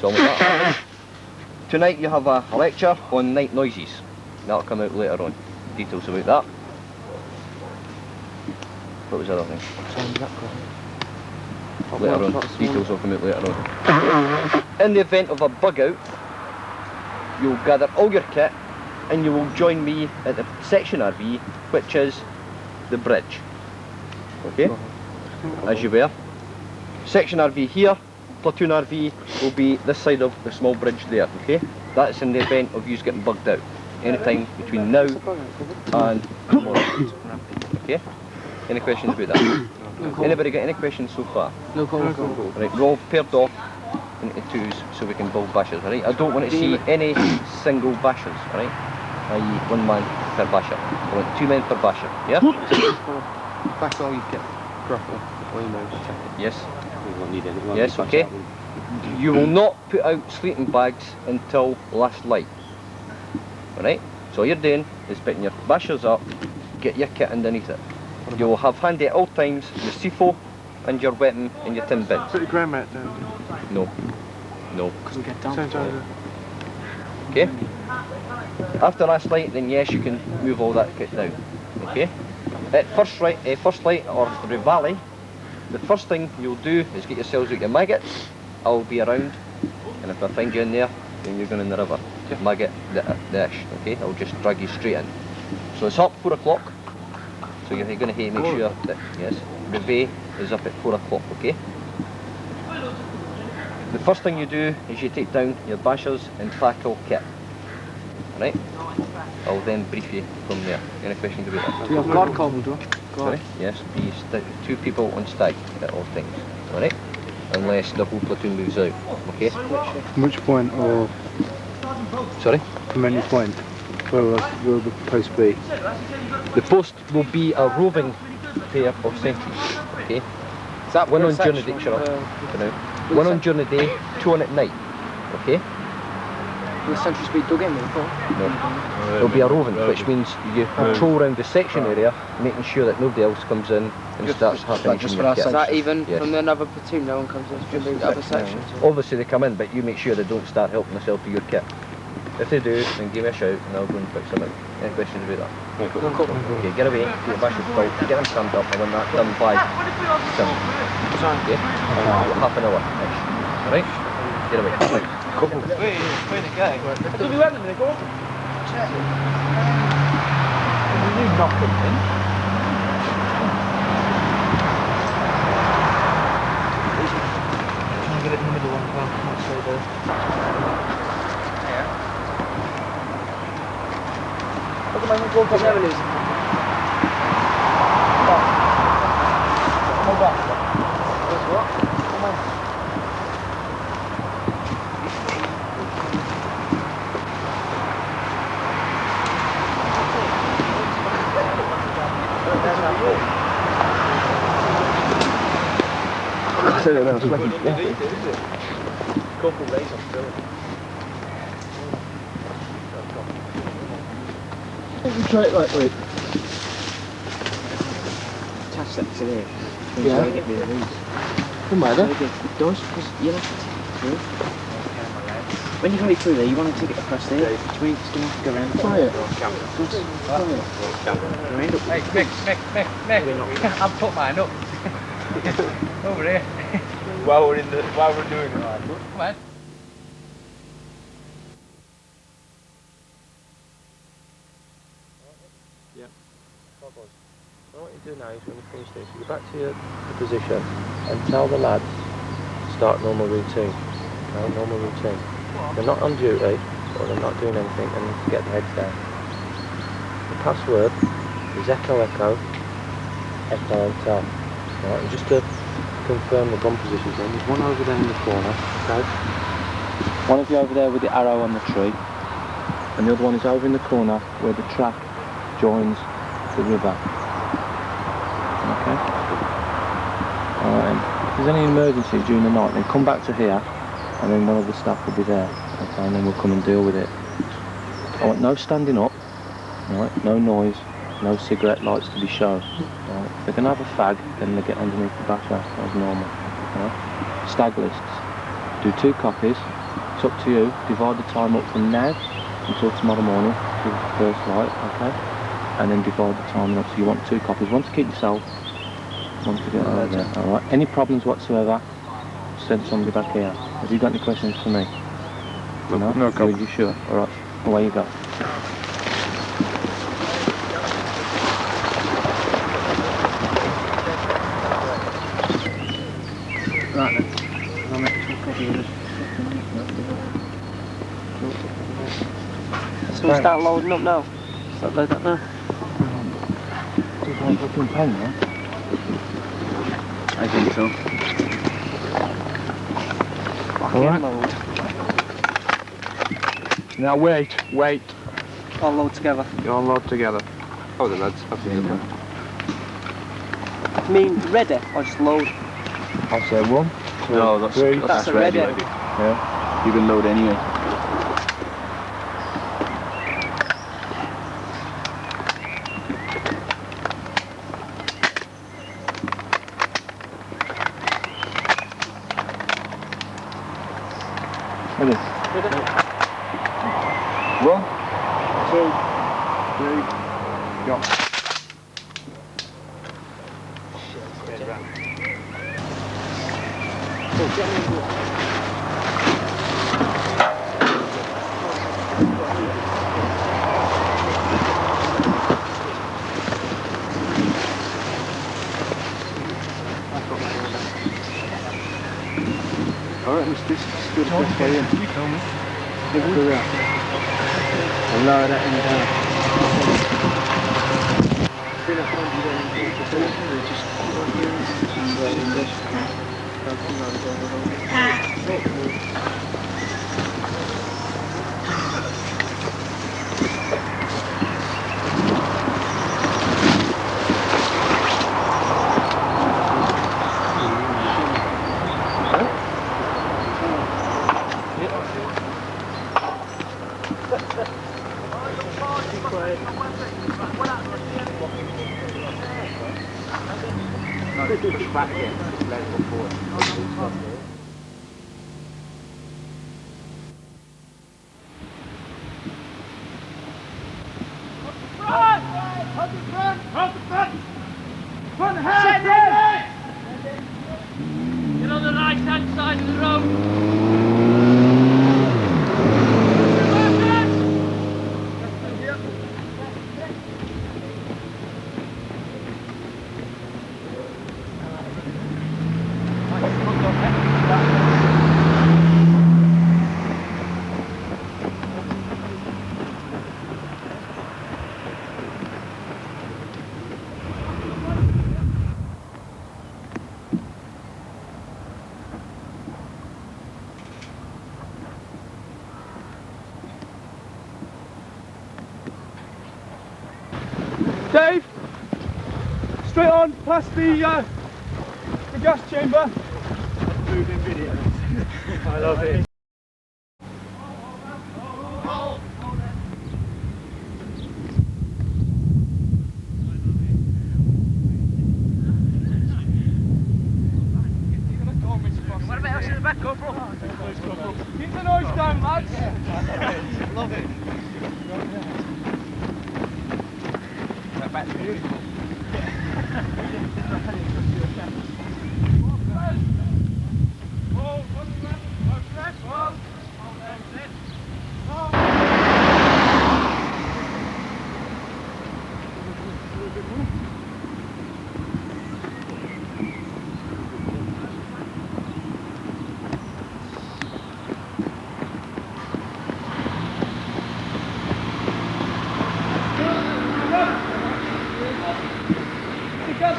So with that, tonight you have a lecture on night noises. That'll come out later on. Details about that. What was the other thing? Later on. Details will come out later on. In the event of a bug out, you'll gather all your kit and you will join me at the section RV, which is the bridge. Okay? As you were. Section RV here, platoon RV will be this side of the small bridge there, okay? That's in the event of you getting bugged out. Anytime between now and tomorrow. Okay? Any questions about that? Anybody got any questions so far? No call. Right, we're all paired off into twos so we can build bashers, alright? I don't want to see any single bashers, alright? I.e. one man per basher. I want 2 men per basher, yeah? Back all you get properly before you move. Yes. We won't need any. Yes, okay. You will not put out sleeping bags until last light. Alright? So all you're doing is putting your bashers up, get your kit underneath it. You will have handy at all times your CFO and your weapon and your tin bin. Put your ground mat down. No. No. Couldn't get down. Okay? After last light, then yes, you can move all that kit down. Okay? At first light or Rivali, the first thing you'll do is get yourselves out your maggots. I'll be around, and if I find you in there, then you're going in the river. Maggot the ish, okay? I'll just drag you straight in. So it's up 4 o'clock. So you're going to make sure that, yes, the bay is up at 4 o'clock, okay? The first thing you do is you take down your bashers and tackle kit. Alright? I'll then brief you from there. Any questions about that? Do you have guard cobble, do you? Sorry? Yes, be 2 people on stag at all times. Alright? Unless the whole platoon moves out. Okay? Which point or... Sorry? From any point? Where will the post be? The post will be a roving pair of sentries. Okay? One on during the day, one on during the day, 2 on at night. Okay? Will the sentries be dug in before? No. It'll be a roving, which means you patrol around the section area, making sure that nobody else comes in and starts happening in your kit. Is that even from another platoon? No one comes in from the other sections? Obviously they come in, but you make sure they don't start helping themselves to your kit. If they do, then give me a shout and I'll go and fix them out. Any questions about that? Okay, get away, get your bashers full, get them stand up, and when that's done by 7. Okay? Half an hour ish. Alright? Get away. Couple. Wait a guy. Do we let them go? Check. You knock them in. Try and get it in the middle one, not so there. Look at my go for revenues. Hold on. What? Come on. Say that now, it's like Couple days of filling. try it like wait. Attach that to there. Yeah. Get rid of these. Doesn't matter. It does, because you have to take it through. When you go through there, you want to take it across there, which means it's going to have to go around. Try it. Hey, Mick, I've put mine up. Over here. While we're doing it. Come on. So what you do now is when you finish this, you go back to your position and tell the lads start normal routine. Okay, normal routine. They're not on duty or they're not doing anything and get their heads down. The password is Echo Echo Echo Hotel. Alright, and just to confirm the gun positions then, there's one over there in the corner, okay? One of you over there with the arrow on the tree, and the other one is over in the corner where the track joins the river. Okay? Alright, if there's any emergencies during the night, then come back to here, and then one of the staff will be there, okay, and then we'll come and deal with it. I want no standing up, right, no noise, no cigarette lights to be shown. Right. If they're going to have a fag, then they get underneath the basher as normal. Right. Stag lists. Do 2 copies. It's up to you. Divide the time up from now until tomorrow morning to the first light, okay? And then divide the time up. So you want 2 copies. One to keep yourself, one to get over there. Alright. Any problems whatsoever, send somebody back here. Have you got any questions for me? No? No problem. You sure? Alright. Away you go. Right then. I'll make 2 copies. So we start loading up now? Start loading up now? Just one fucking pen, yeah? I think so. Alright. Load. Now wait. All load together. You all load together. Oh, the lads. I mean ready or just load? I'll say 1, 2, No, that's 3. That's ready. Yeah. You can load anyway. Ready? 1, 2, 3, go. Alright, this is good for you. You tell me. Give it a wrap. I'll lower that in Back again, just let it go forward. Get on the right hand side of the road. Dave, straight on past the gas chamber. Moving videos. I love it. What about us in the back, Corporal? Keep the noise down, lads. Love it. That's beautiful.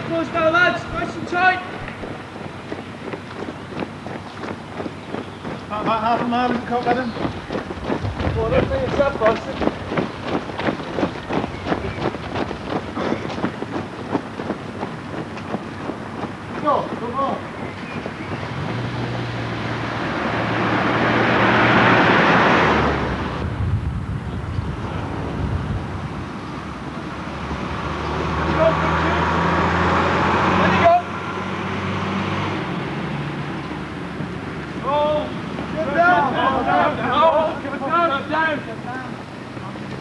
Close now, lads. Nice and tight. About half a mile in the cup, Adam. Well, don't think it's that, Boston.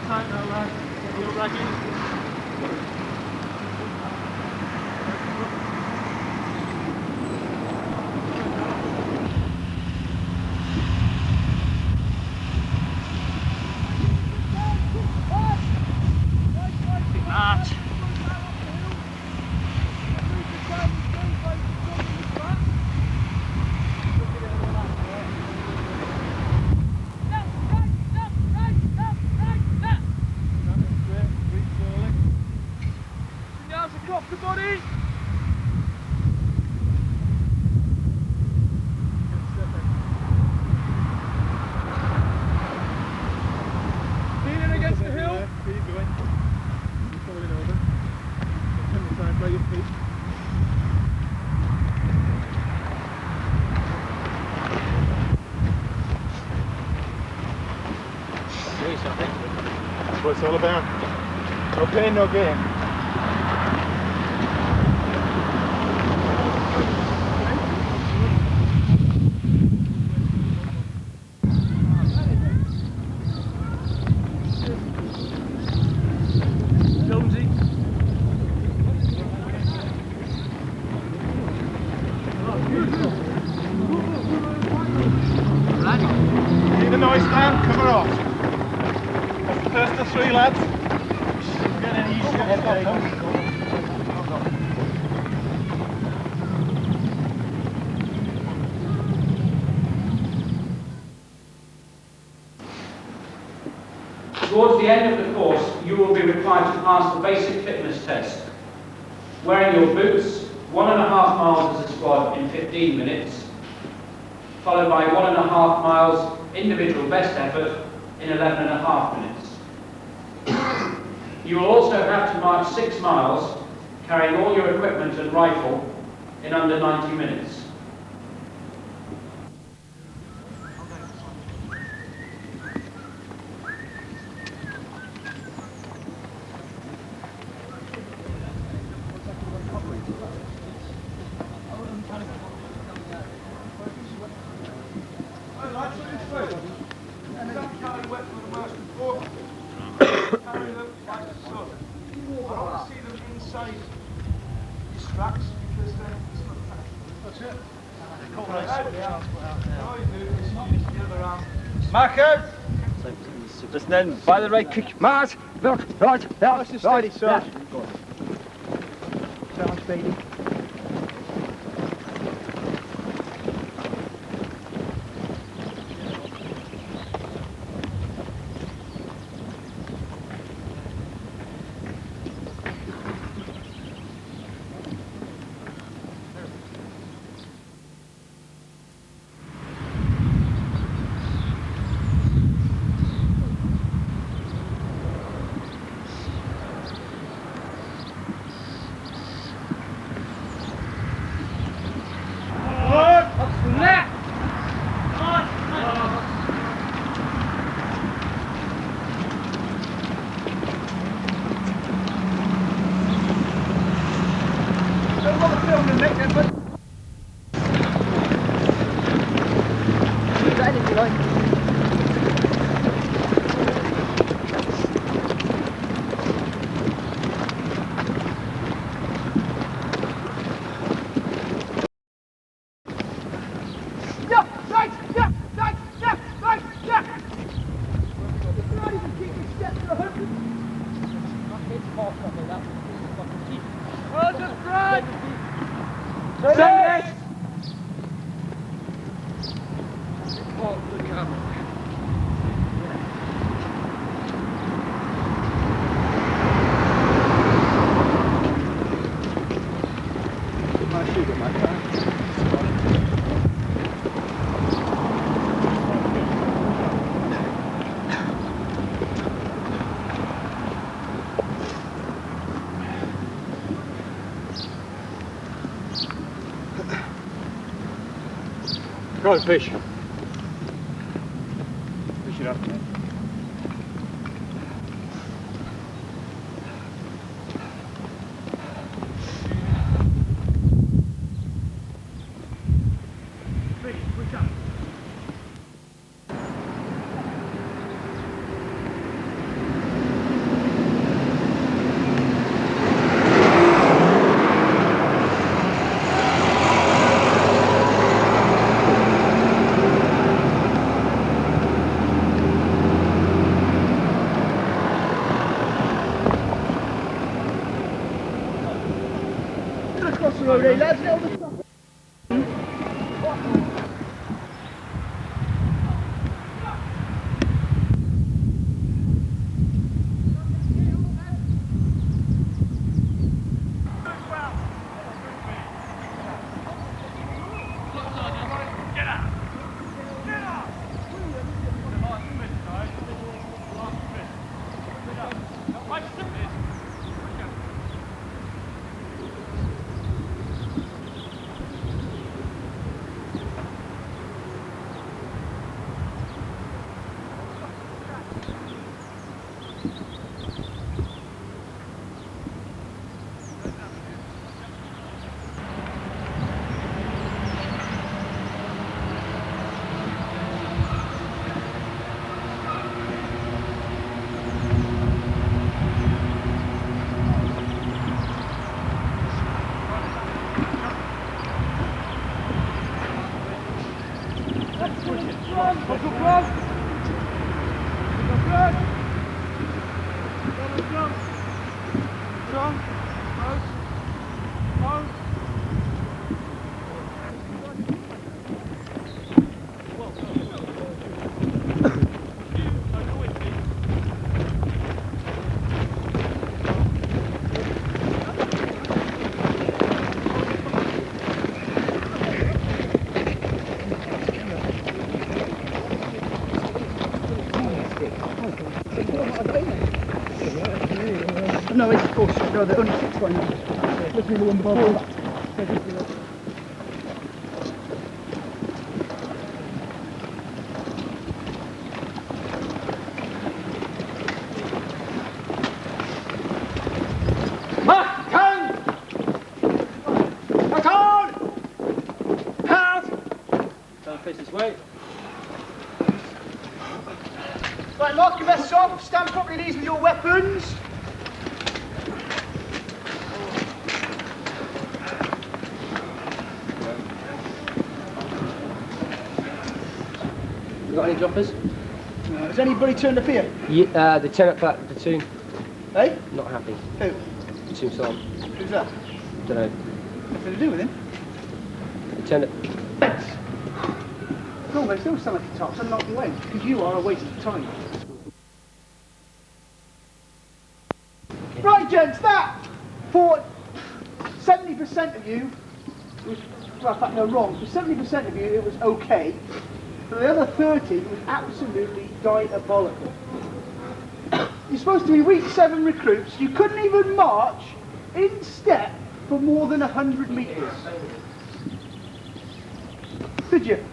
tight now, lad. Heel ragging. That's what it's all about. No pain, no gain. Jonesy. Need a noise stand, cover off. That's the first of 3 lads. Get any easier. Towards the end of the course, you will be required to pass the basic fitness test. Wearing your boots, 1.5 miles as a squad in 15 minutes, followed by 1.5 miles individual best effort in 11.5 minutes. You will also have to march 6 miles, carrying all your equipment and rifle, in under 90 minutes. Mark out! Listening, by the right kick. March! Right, steady, sir. Challenge, baby. Go on, fish. Fish it up. Fish, quick up. road, eh, lads? Get on the top. No, it's of course. No, they're only 6 by now. Let's move the one before that. Right, lock your vests off, stand properly these with your weapons. You got any droppers? No. Has anybody turned up here? Yeah, the tenant back platoon. Hey? Not happy. Who? Platoon sergeant. Who's that? Don't know. Nothing to do with him. Lieutenant. Go on, mate, don't stand like a top, so knock you away, because you are a waste of time. Right, gents, that for 70% of you was, well, in fact, no, wrong. For 70% of you, it was okay. For the other 30, it was absolutely diabolical. You're supposed to be week 7 recruits. You couldn't even march in step for more than 100 metres. Did you?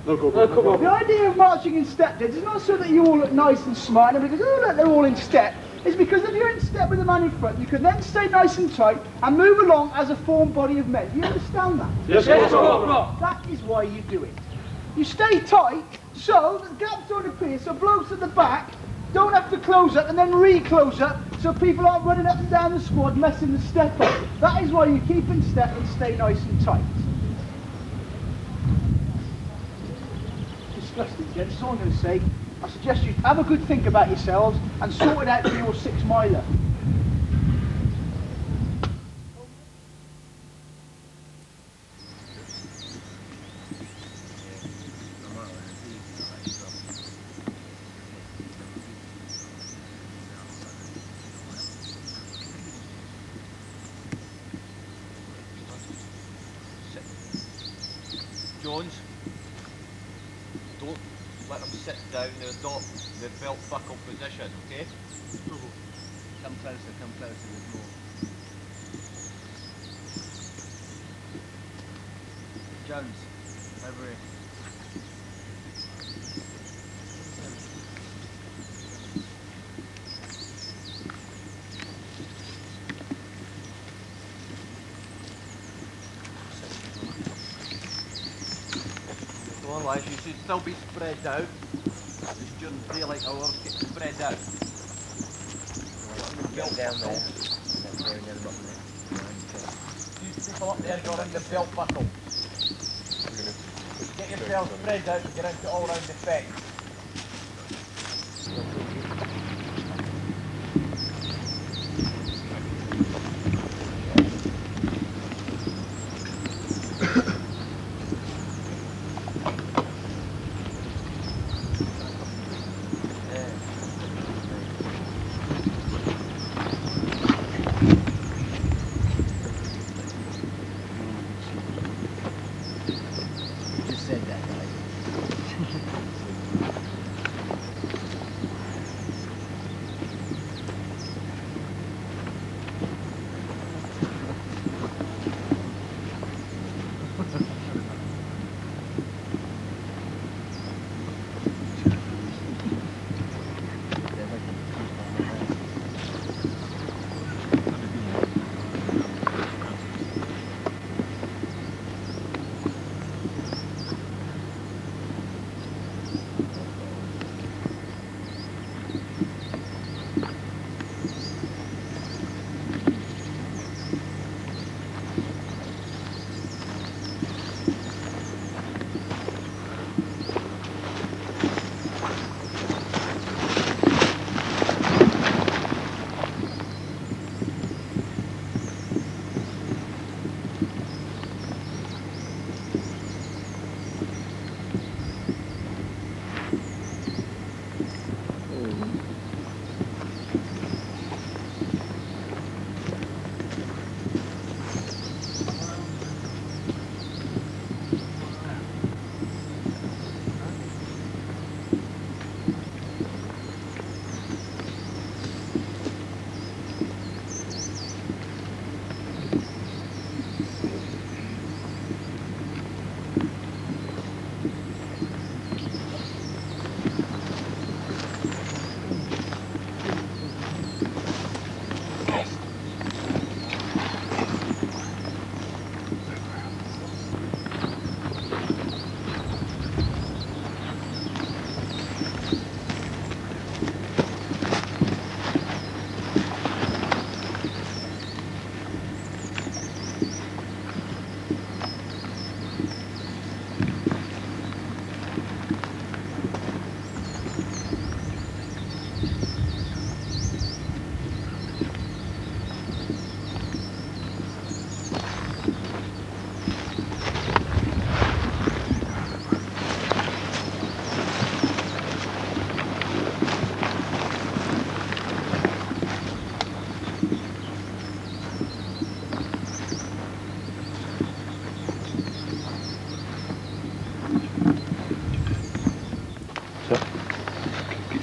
No, come on. The idea of marching in step, gents, is not so that you all look nice and smart and everybody goes, oh look, they're all in step. It's because if you're in step with the man in front, you can then stay nice and tight and move along as a formed body of men. Do you understand that? Yes, Corporal. That is why you do it. You stay tight so that gaps don't appear, so blokes at the back don't have to close up and then re-close up, so people aren't running up and down the squad messing the step up. That is why you keep in step and stay nice and tight. Disgusting, gents. That's all I'm going to say. I suggest you have a good think about yourselves and sort it out for your 6 miler. Jones, don't let them sit down, they're not the belt buckle position, okay? Come closer, there's more. Jones, over here. Go on lads, you should still be spread out. It's during daylight hours, get spread out. Get down there. These people up there got in the belt buckle. Get yourselves spread out and get into all round effect.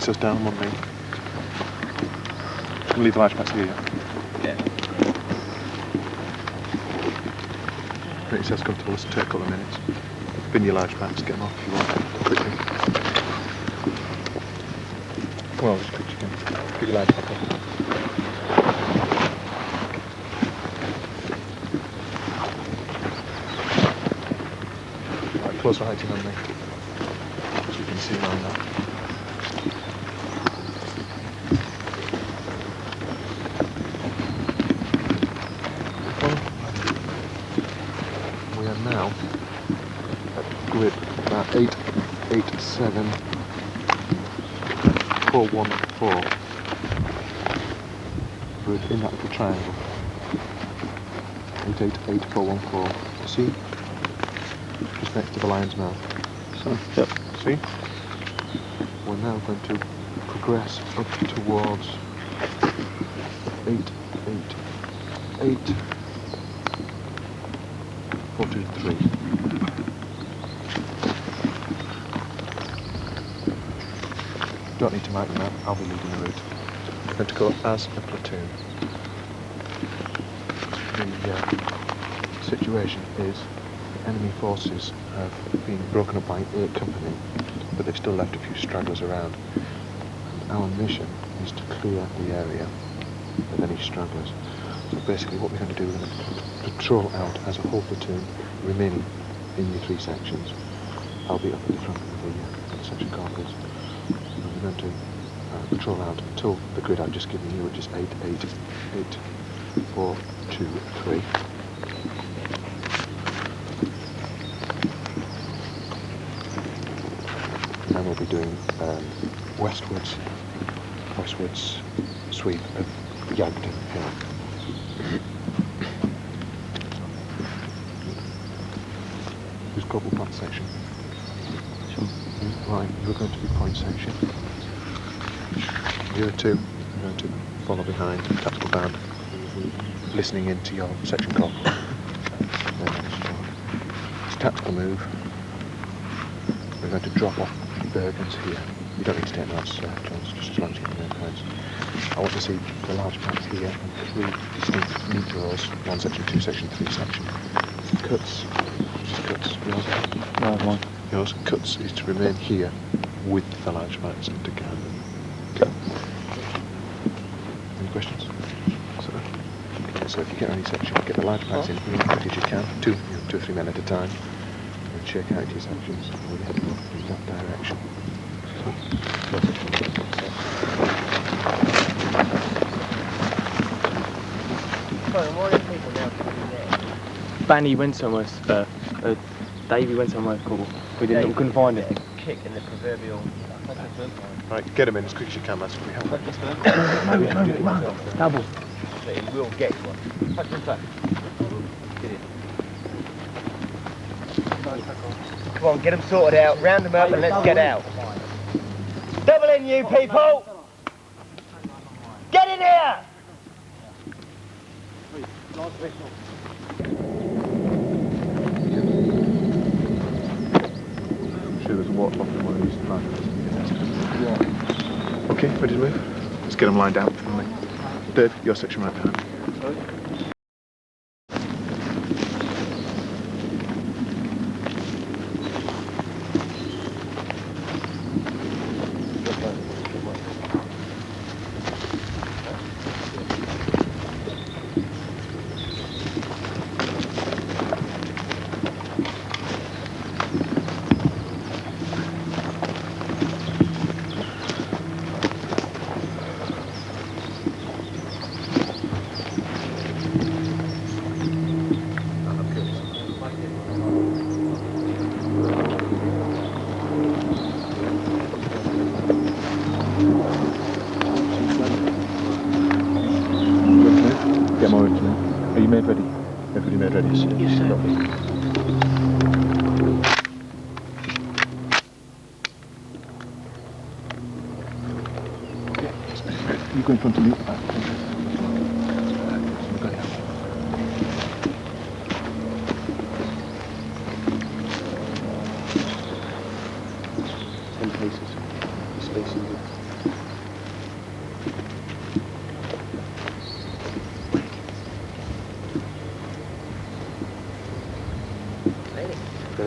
Face us down, one knee. We'll leave the large packs here, yeah? Make yourselves comfortable, this will take a couple of minutes. Bin your large packs, get them off if you want, quickly. Well, as quick as you can. Get your large pack off. Right, close heighting on me. As you can see around that. We are now at grid about 887 414. We're in that little triangle. 888414. See? Just next to the lion's mouth. So, yep. See? We're now going to progress up towards 888 423. Don't need to mark them out, I'll be leading the route. We're going to go as a platoon. The situation is the enemy forces have been broken up by 8 company, but they've still left a few stragglers around. And our mission is to clear the area of any stragglers. So basically what we're going to do, we're going to patrol out as a whole platoon, remaining in your 3 sections. I'll be up at the front of the section corporals. And we're going to patrol out until the grid I've just given you, which is 888 423. And we'll be doing westwards sweep of Yagden Hill. Who's global plant section? Right, you're going to be point section. You 2 are going to follow behind, tactical band, listening into your section call. It's a tactical move. We're going to drop off Bergens here. You don't need to take notes, Jones, just as long as you get the codes. I want to see the large packs here and 3 distinct neat rows, 1 section, 2 section, 3 section. Cuts, just cuts, yours. No, one. Yours, cuts is to remain here with the large packs and to guard them. Okay. Any questions? So if you get any section, get the large packs in here as quick as you can, 2 or 3 men at a time, and shake out your sections, and we'll head off in that direction. Banny went somewhere, Davey went somewhere cool. We couldn't find it. Kick in the proverbial. Right, get him in as quick as you can, that's what we have. Double. He will get one. Touch him back. Get it. Come on, get them sorted out, round them up and let's get out. Double in, you people! Get in here! I'm sure there's a water bottle in one of these plants. Okay, ready to move? Let's get them lined out. Dave, your section right behind. Are you made ready? Everybody made ready? Yes, sir. Lovely. Okay. You go in front of me.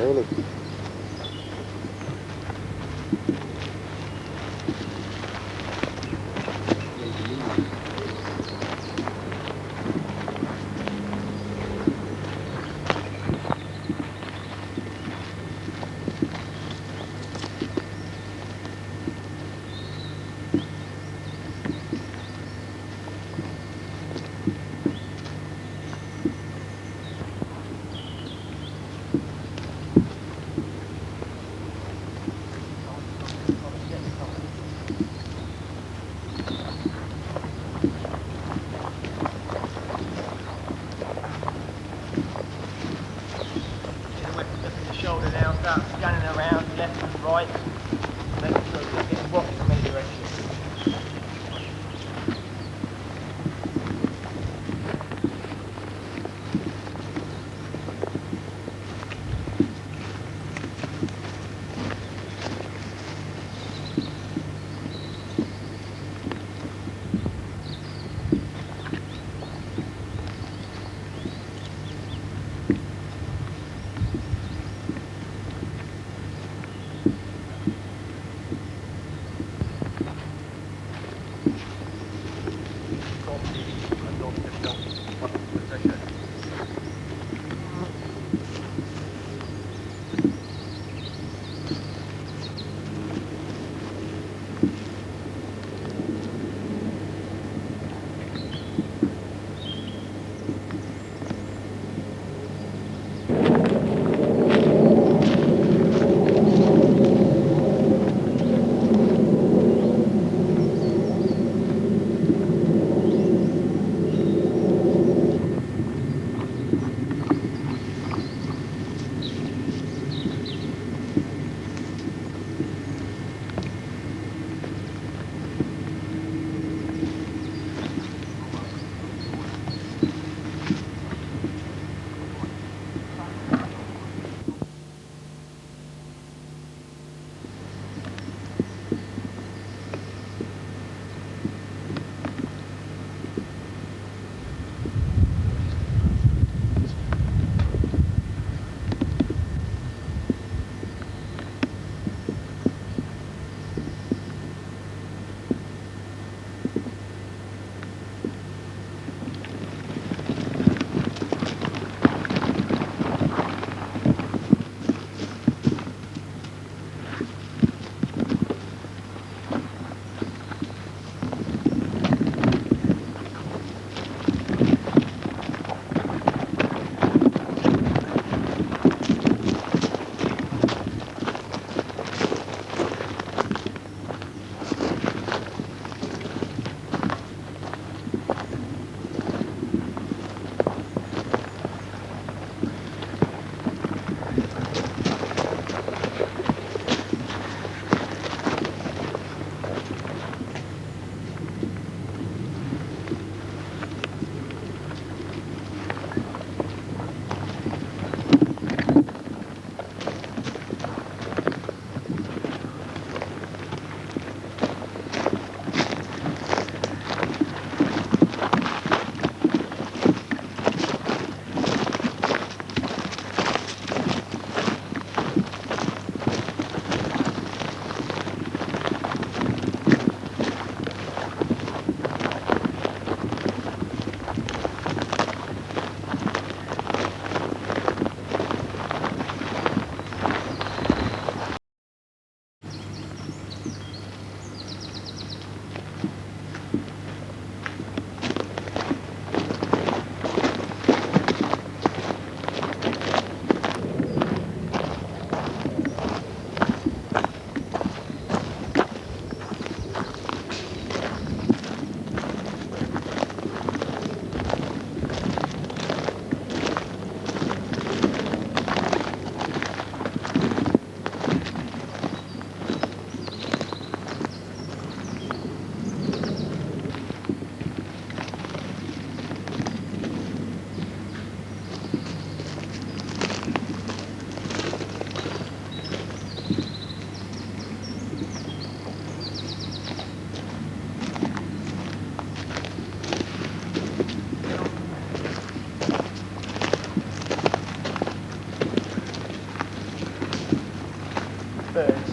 really.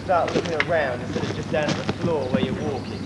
start looking around instead of just down at the floor where you're walking.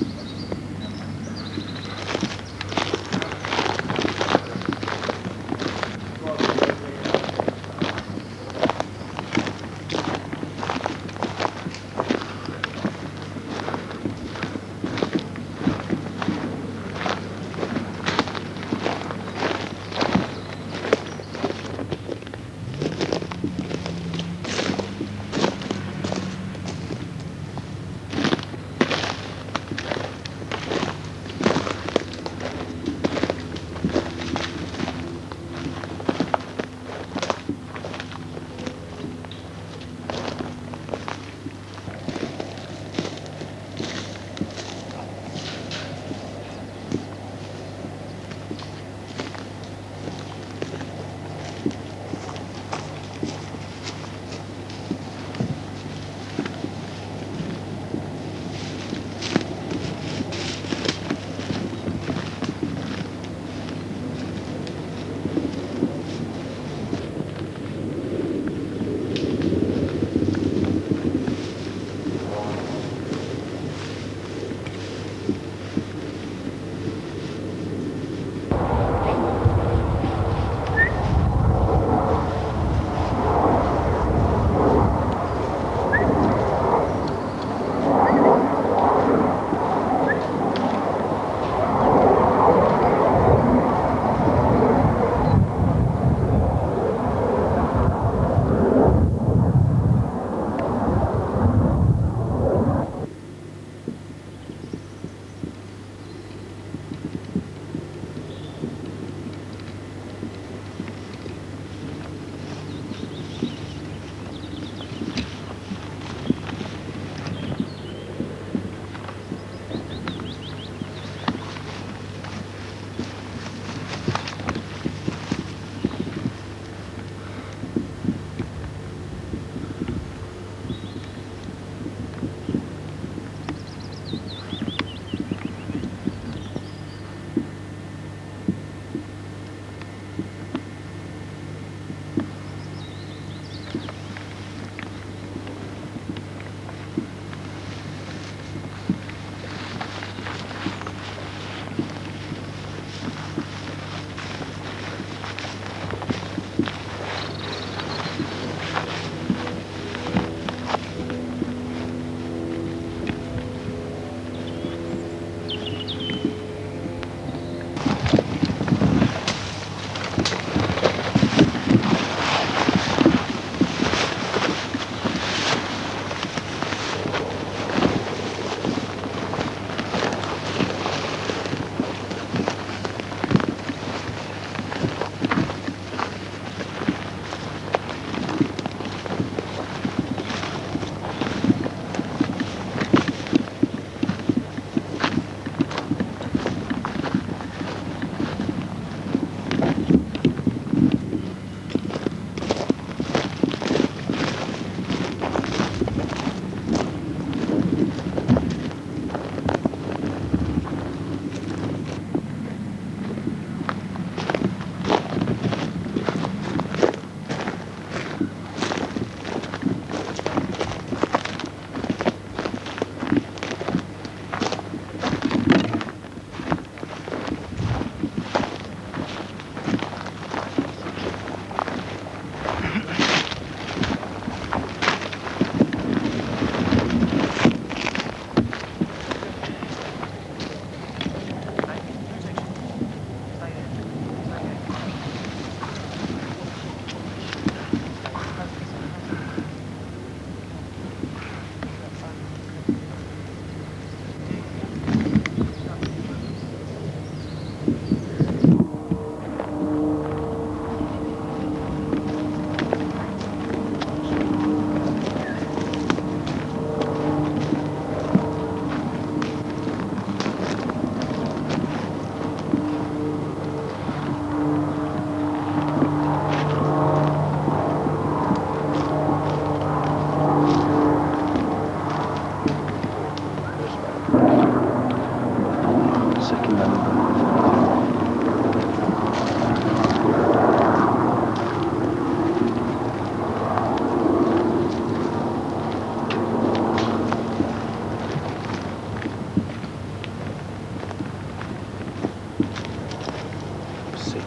6.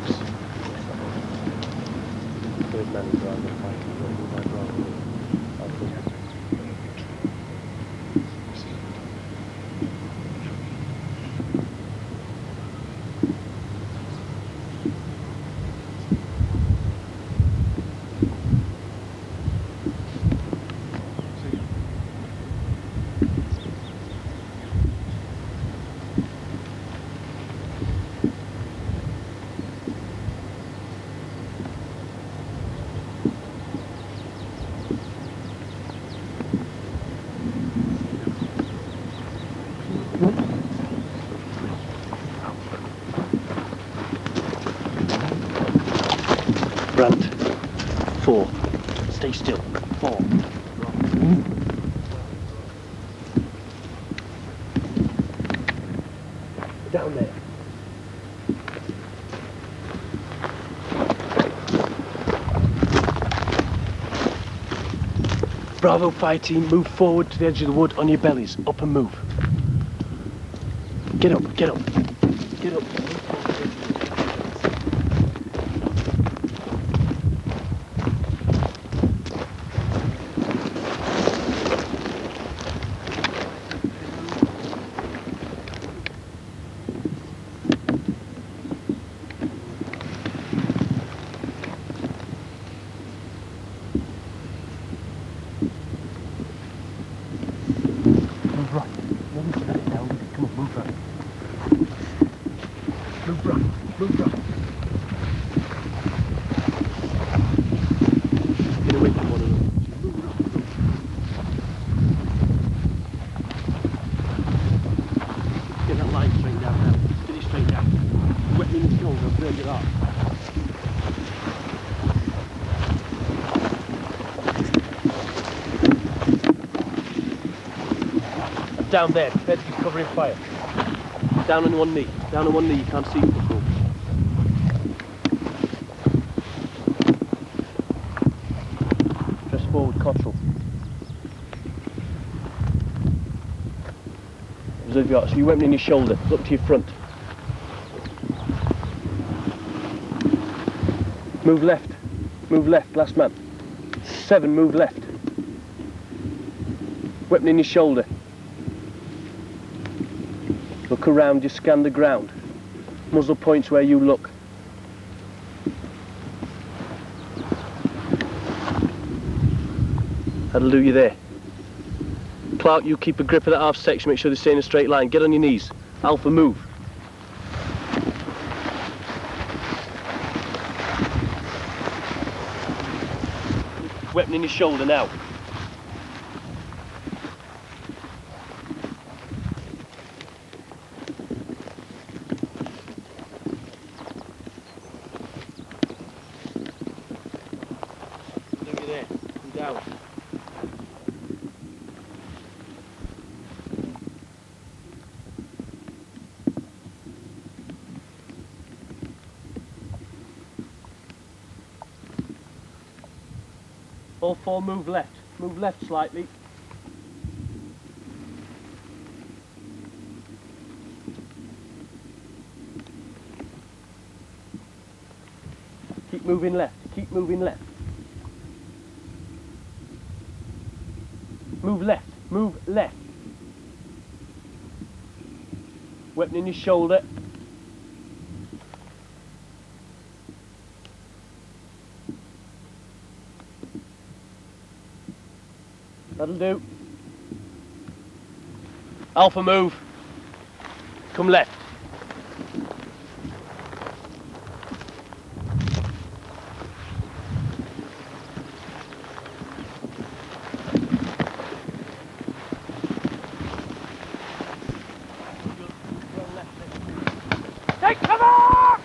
Third man is Bravo 5. What do you by Bravo? Alpha. Brant. 4. Stay still. 4. Down there. Bravo 5 team, move forward to the edge of the wood on your bellies. Up and move. Get up, get up. Get up. Down there, prepared to be covering fire. Down on one knee. Down on one knee, you can't see people. Press forward, Cottrell. Observe your, so your weapon in your shoulder, look to your front. Move left, last man. 7, move left. Weapon in your shoulder. Look around you, scan the ground. Muzzle points where you look. That'll do you there. Clark, you keep a grip of that half section, make sure they stay in a straight line. Get on your knees. Alpha, move. Weapon in your shoulder now. All 4 move left slightly. Keep moving left, Move left. Weapon in your shoulder. That'll do. Alpha, move. Come left. Take cover!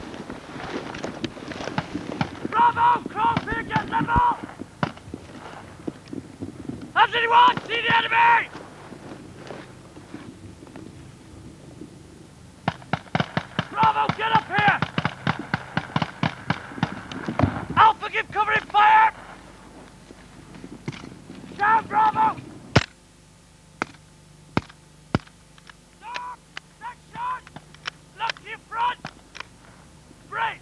Bravo! Cross here, get level! Has anyone seen the enemy? Bravo, get up here! Alpha, give covering fire! Down, Bravo! Stop! Section! Look to your front! Bridge!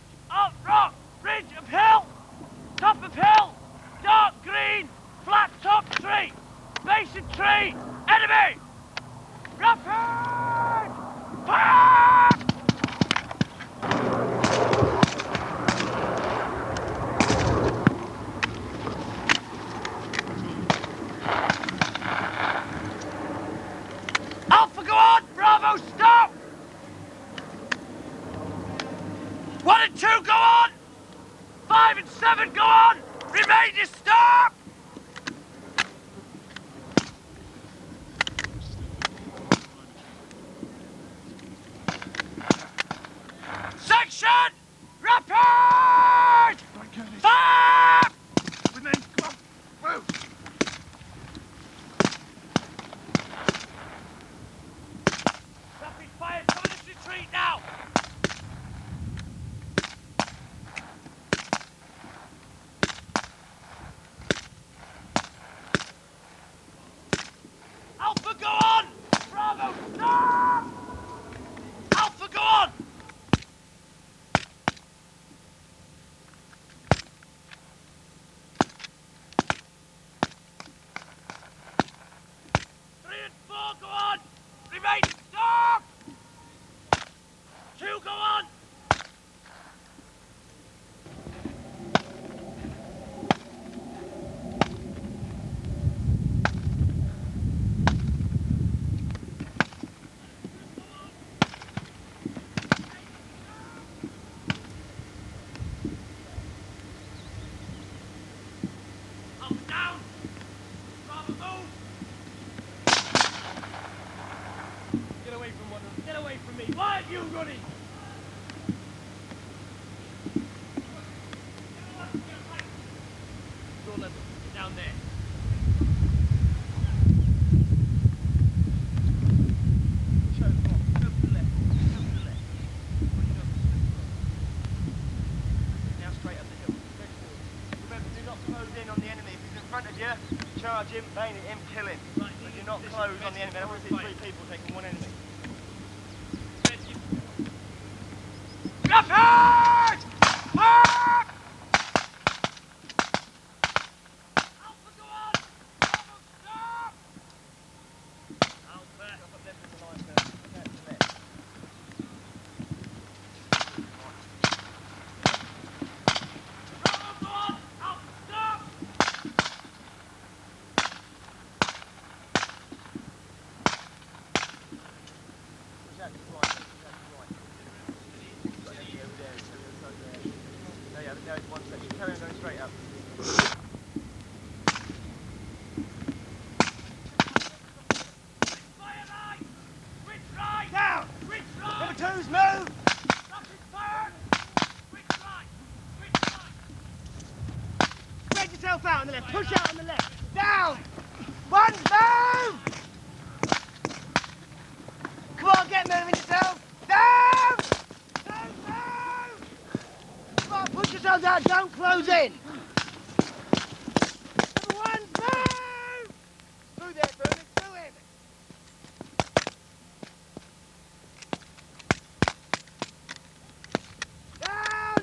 1 and 2, go on! 5 and 7, go on! Remain to stop! Section! Rapid! Fire! Remain, come on, move! Rapid fire, coming to retreat now! Alpha, go on! Bravo, stop! Alpha, go on! Go on! Remain! Stop! 2, go on! Up, down! Bravo, move! Get away from one of them. Get away from me. Why are you running? Door level. Get down there. Show off. Go to the left. Go to the left. Now straight up the hill. Straight forward. Remember, do not close in on the enemy. If he's in front of you, charge him, bayonet him, kill him. But do not close on the enemy. I don't want to see 3 people taking one enemy. Rapid! Mark! Alpha, go on! Bravo, stop! Alpha. Up left of the line, sir. Attack to left. Bravo, go on! Alpha, stop! Jack is right. No, it's one section. Carry on going straight up. Fire right! Switch right! Down! Switch right! Number 2's move! Rapid fire! Switch right! Switch right! Spread yourself out on the left. Push out on the left. Down! One move! Come on, get moving yourself. Down! Push yourself down, don't close in! Number 1, move! Through there, Bernie, through him! Down!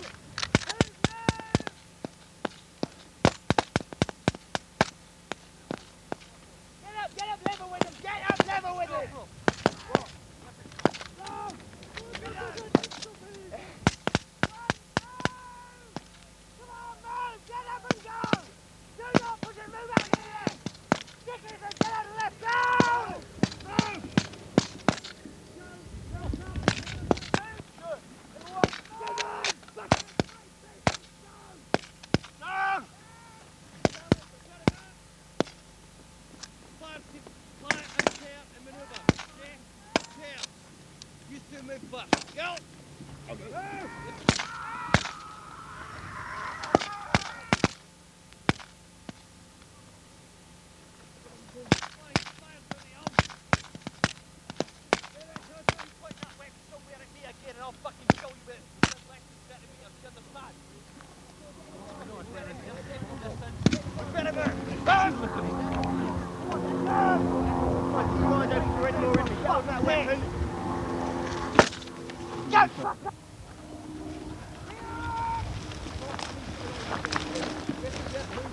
Get up level with him, get up level with him!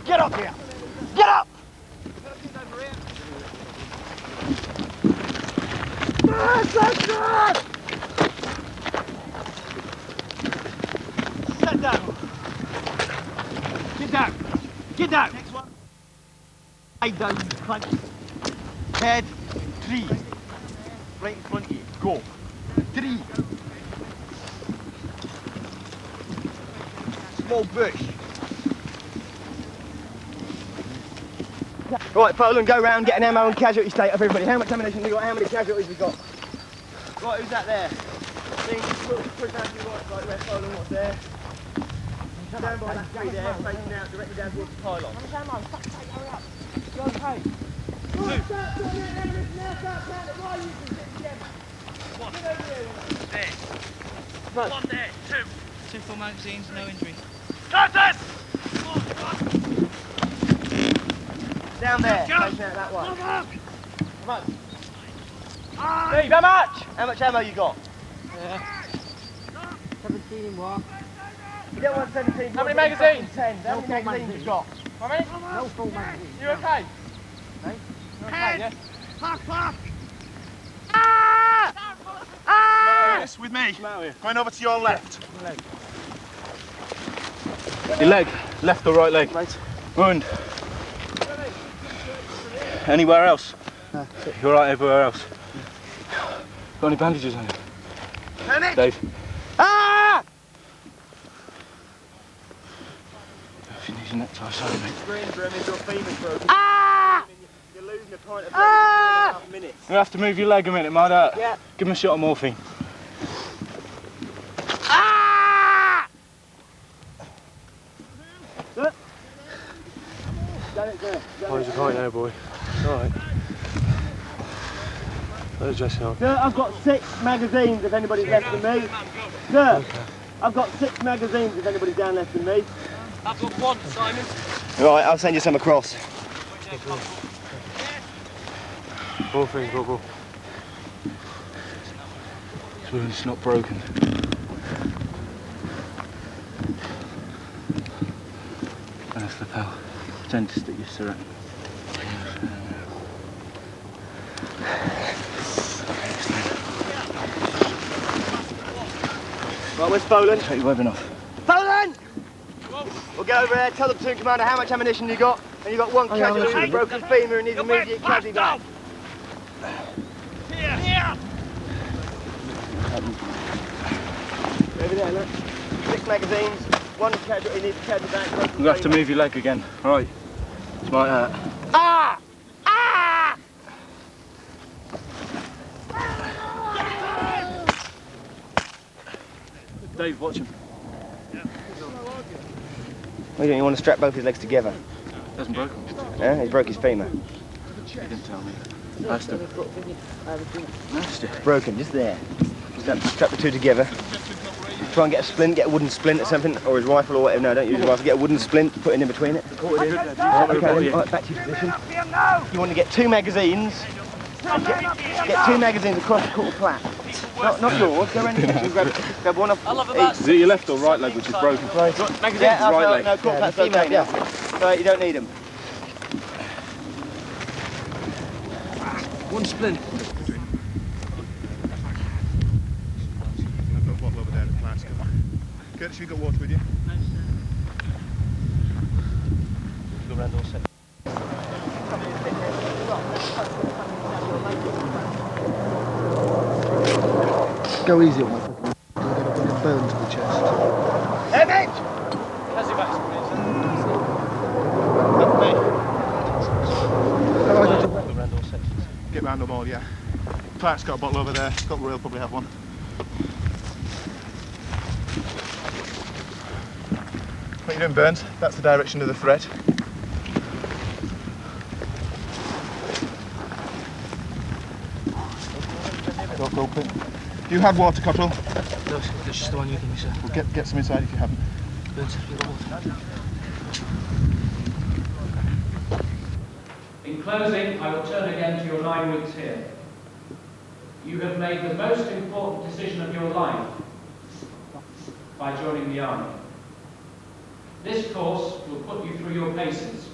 Get up here! Get up! Sit down! Get down! Get down! Next one. Lie down, punch. Head, 3. Right in front of you. Go. 3. more bush. Right, Poland, go round, get an ammo and casualty state of everybody. How much ammunition have we got? How many casualties we got? Right, who's that there? Push down to the right, like where Poland was there. Down by that tree there, facing out directly down towards the pylon. How much ammo? Fuck's sake, hurry up. Go okay. Right, start doing that ammunition now, start counting. Why are you using it together? One. Get over here. There. Right. One there. Two. 2 full magazines, no injuries. Curtain! Down there, facing out that one. How much? Steve, how much? How much ammo you got? 17 in one. You don't want 17. How many magazines? 10. How many magazines you got? How many? No full magazine. You okay? Hey? You okay, yeah? Fuck, fuck! Yes, with me. Going over to your left. Your leg, left or right leg? Right. Wound. Anywhere else? You're right everywhere else. Got any bandages on you? Turn Dave? Ah! If you need your necktie, sorry mate. Screen for him, your femur's broken. Ah! You're losing a pint of blood in 3.5 minutes. You have to move your leg a minute, might hurt. Yeah. Give him a shot of morphine. Ah! Where's your point now, boy? Alright. There's Jesse on. Sir, I've got 6 magazines if anybody's left than me. Sir, I've got 6 magazines if anybody's down left than me. I've got 1, Simon. Right, I'll send you some across. Morphine, Bubble. This wound's not broken. That's the pal. Dentist at your syringe. Right, where's Poland? Take your weapon off. Poland! We'll go over there, tell the platoon commander how much ammunition you got, and you got 1 casualty with a broken femur and needs immediate casualty back. Here! Over there, look. 6 magazines, 1 casualty needs casualty back. Broken You'll have to femur. move your leg again. Right. This might hurt. Ah! Ah! Dave, watch him. Why don't you want to strap both his legs together? Hasn't broken. Yeah, he's broke his femur. He didn't tell me. Nasty. Nasty. Broken, just there. Strap the 2 together. Try and get a splint, get a wooden splint or something, or his rifle or whatever. No, don't use a rifle. Get a wooden splint, put it in between it. Okay, then, right, back to your position. You want to get 2 magazines. Get 2 magazines across the quarter plat. Not yours. Go around the kitchen, grab one off each. Is it your left or right leg which is broken? Right. Yeah, right leg. No, quarter plat's okay now. Right, you don't need them. One splint. I've got a bottle over there at the flask. Curtis, you got water with you? Go round all set. Go easy on my fucking... I'm going to fucking burn to the chest. Hey, mate! Get round them all, yeah. Clark's got a bottle over there. Scott will probably have one. What are you doing, Burns? That's the direction of the threat. Dock open. You had water, Cottrell? No, that's just the one you give me, sir. Well, get some inside if you haven't. Burns, you got water. In closing, I will turn again to your 9 weeks here. You have made the most important decision of your life by joining the army. This course will put you through your paces.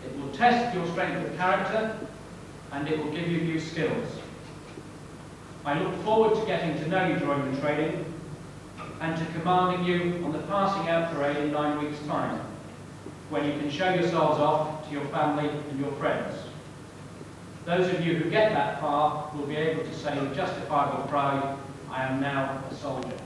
It will test your strength of character and it will give you new skills. I look forward to getting to know you during the training and to commanding you on the passing out parade in 9 weeks' time, when you can show yourselves off to your family and your friends. Those of you who get that far will be able to say with justifiable pride, I am now a soldier.